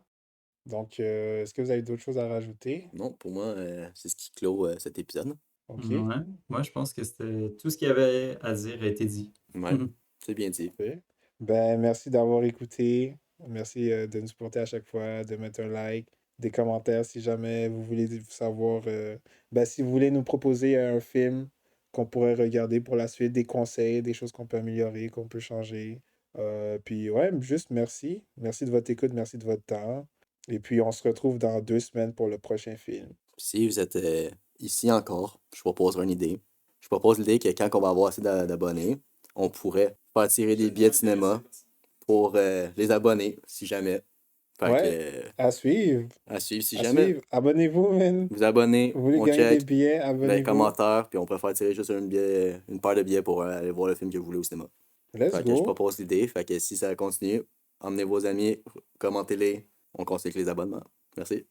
Donc, est-ce que vous avez d'autres choses à rajouter? Non, pour moi, c'est ce qui clôt cet épisode. OK, Ouais, moi je pense que c'était tout ce qu'il y avait à dire a été dit. Ouais, c'est bien dit. parfait. Ben, merci d'avoir écouté. Merci de nous supporter à chaque fois, de mettre un like, des commentaires si jamais vous voulez savoir, ben, si vous voulez nous proposer un film qu'on pourrait regarder pour la suite, des conseils, des choses qu'on peut améliorer, qu'on peut changer. Puis ouais, juste merci. Merci de votre écoute, merci de votre temps. Et puis on se retrouve dans 2 semaines pour le prochain film. Si vous êtes ici encore, je proposerai une idée. Je propose l'idée que quand on va avoir assez d'abonnés, on pourrait faire tirer des billets de cinéma pour les abonnés, si jamais. Fait Ouais, que, à suivre. à suivre, si À jamais suivre. Abonnez-vous, man. vous abonnez, Vous voulez on gagner des check, billets, les abonnez-vous. commentaires, puis on peut faire tirer juste une paire de billets pour aller voir le film que vous voulez au cinéma. Let's Fait que je go. propose l'idée, fait que si ça continue, emmenez vos amis, commentez-les, on conseille les abonnements. Merci.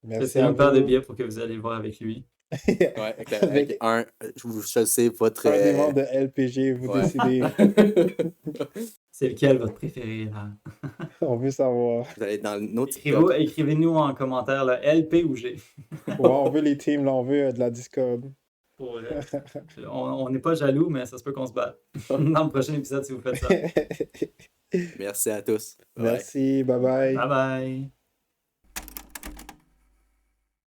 Merci C'est à une paire de vous. billets pour que vous allez le voir avec lui. Ouais, avec Avec je sais votre... un des membres de LPG, vous ouais. décidez. C'est lequel votre préféré, là? On veut savoir. Vous allez être dans nos TikTok. Écrivez-nous en commentaire, là, LP ou G. Ouais, on veut les teams, là, on veut de la Discord. Pour vrai. On n'est pas jaloux, mais ça se peut qu'on se batte. Dans le prochain épisode, si vous faites ça. Merci à tous. Bye. Merci, bye bye. Bye bye.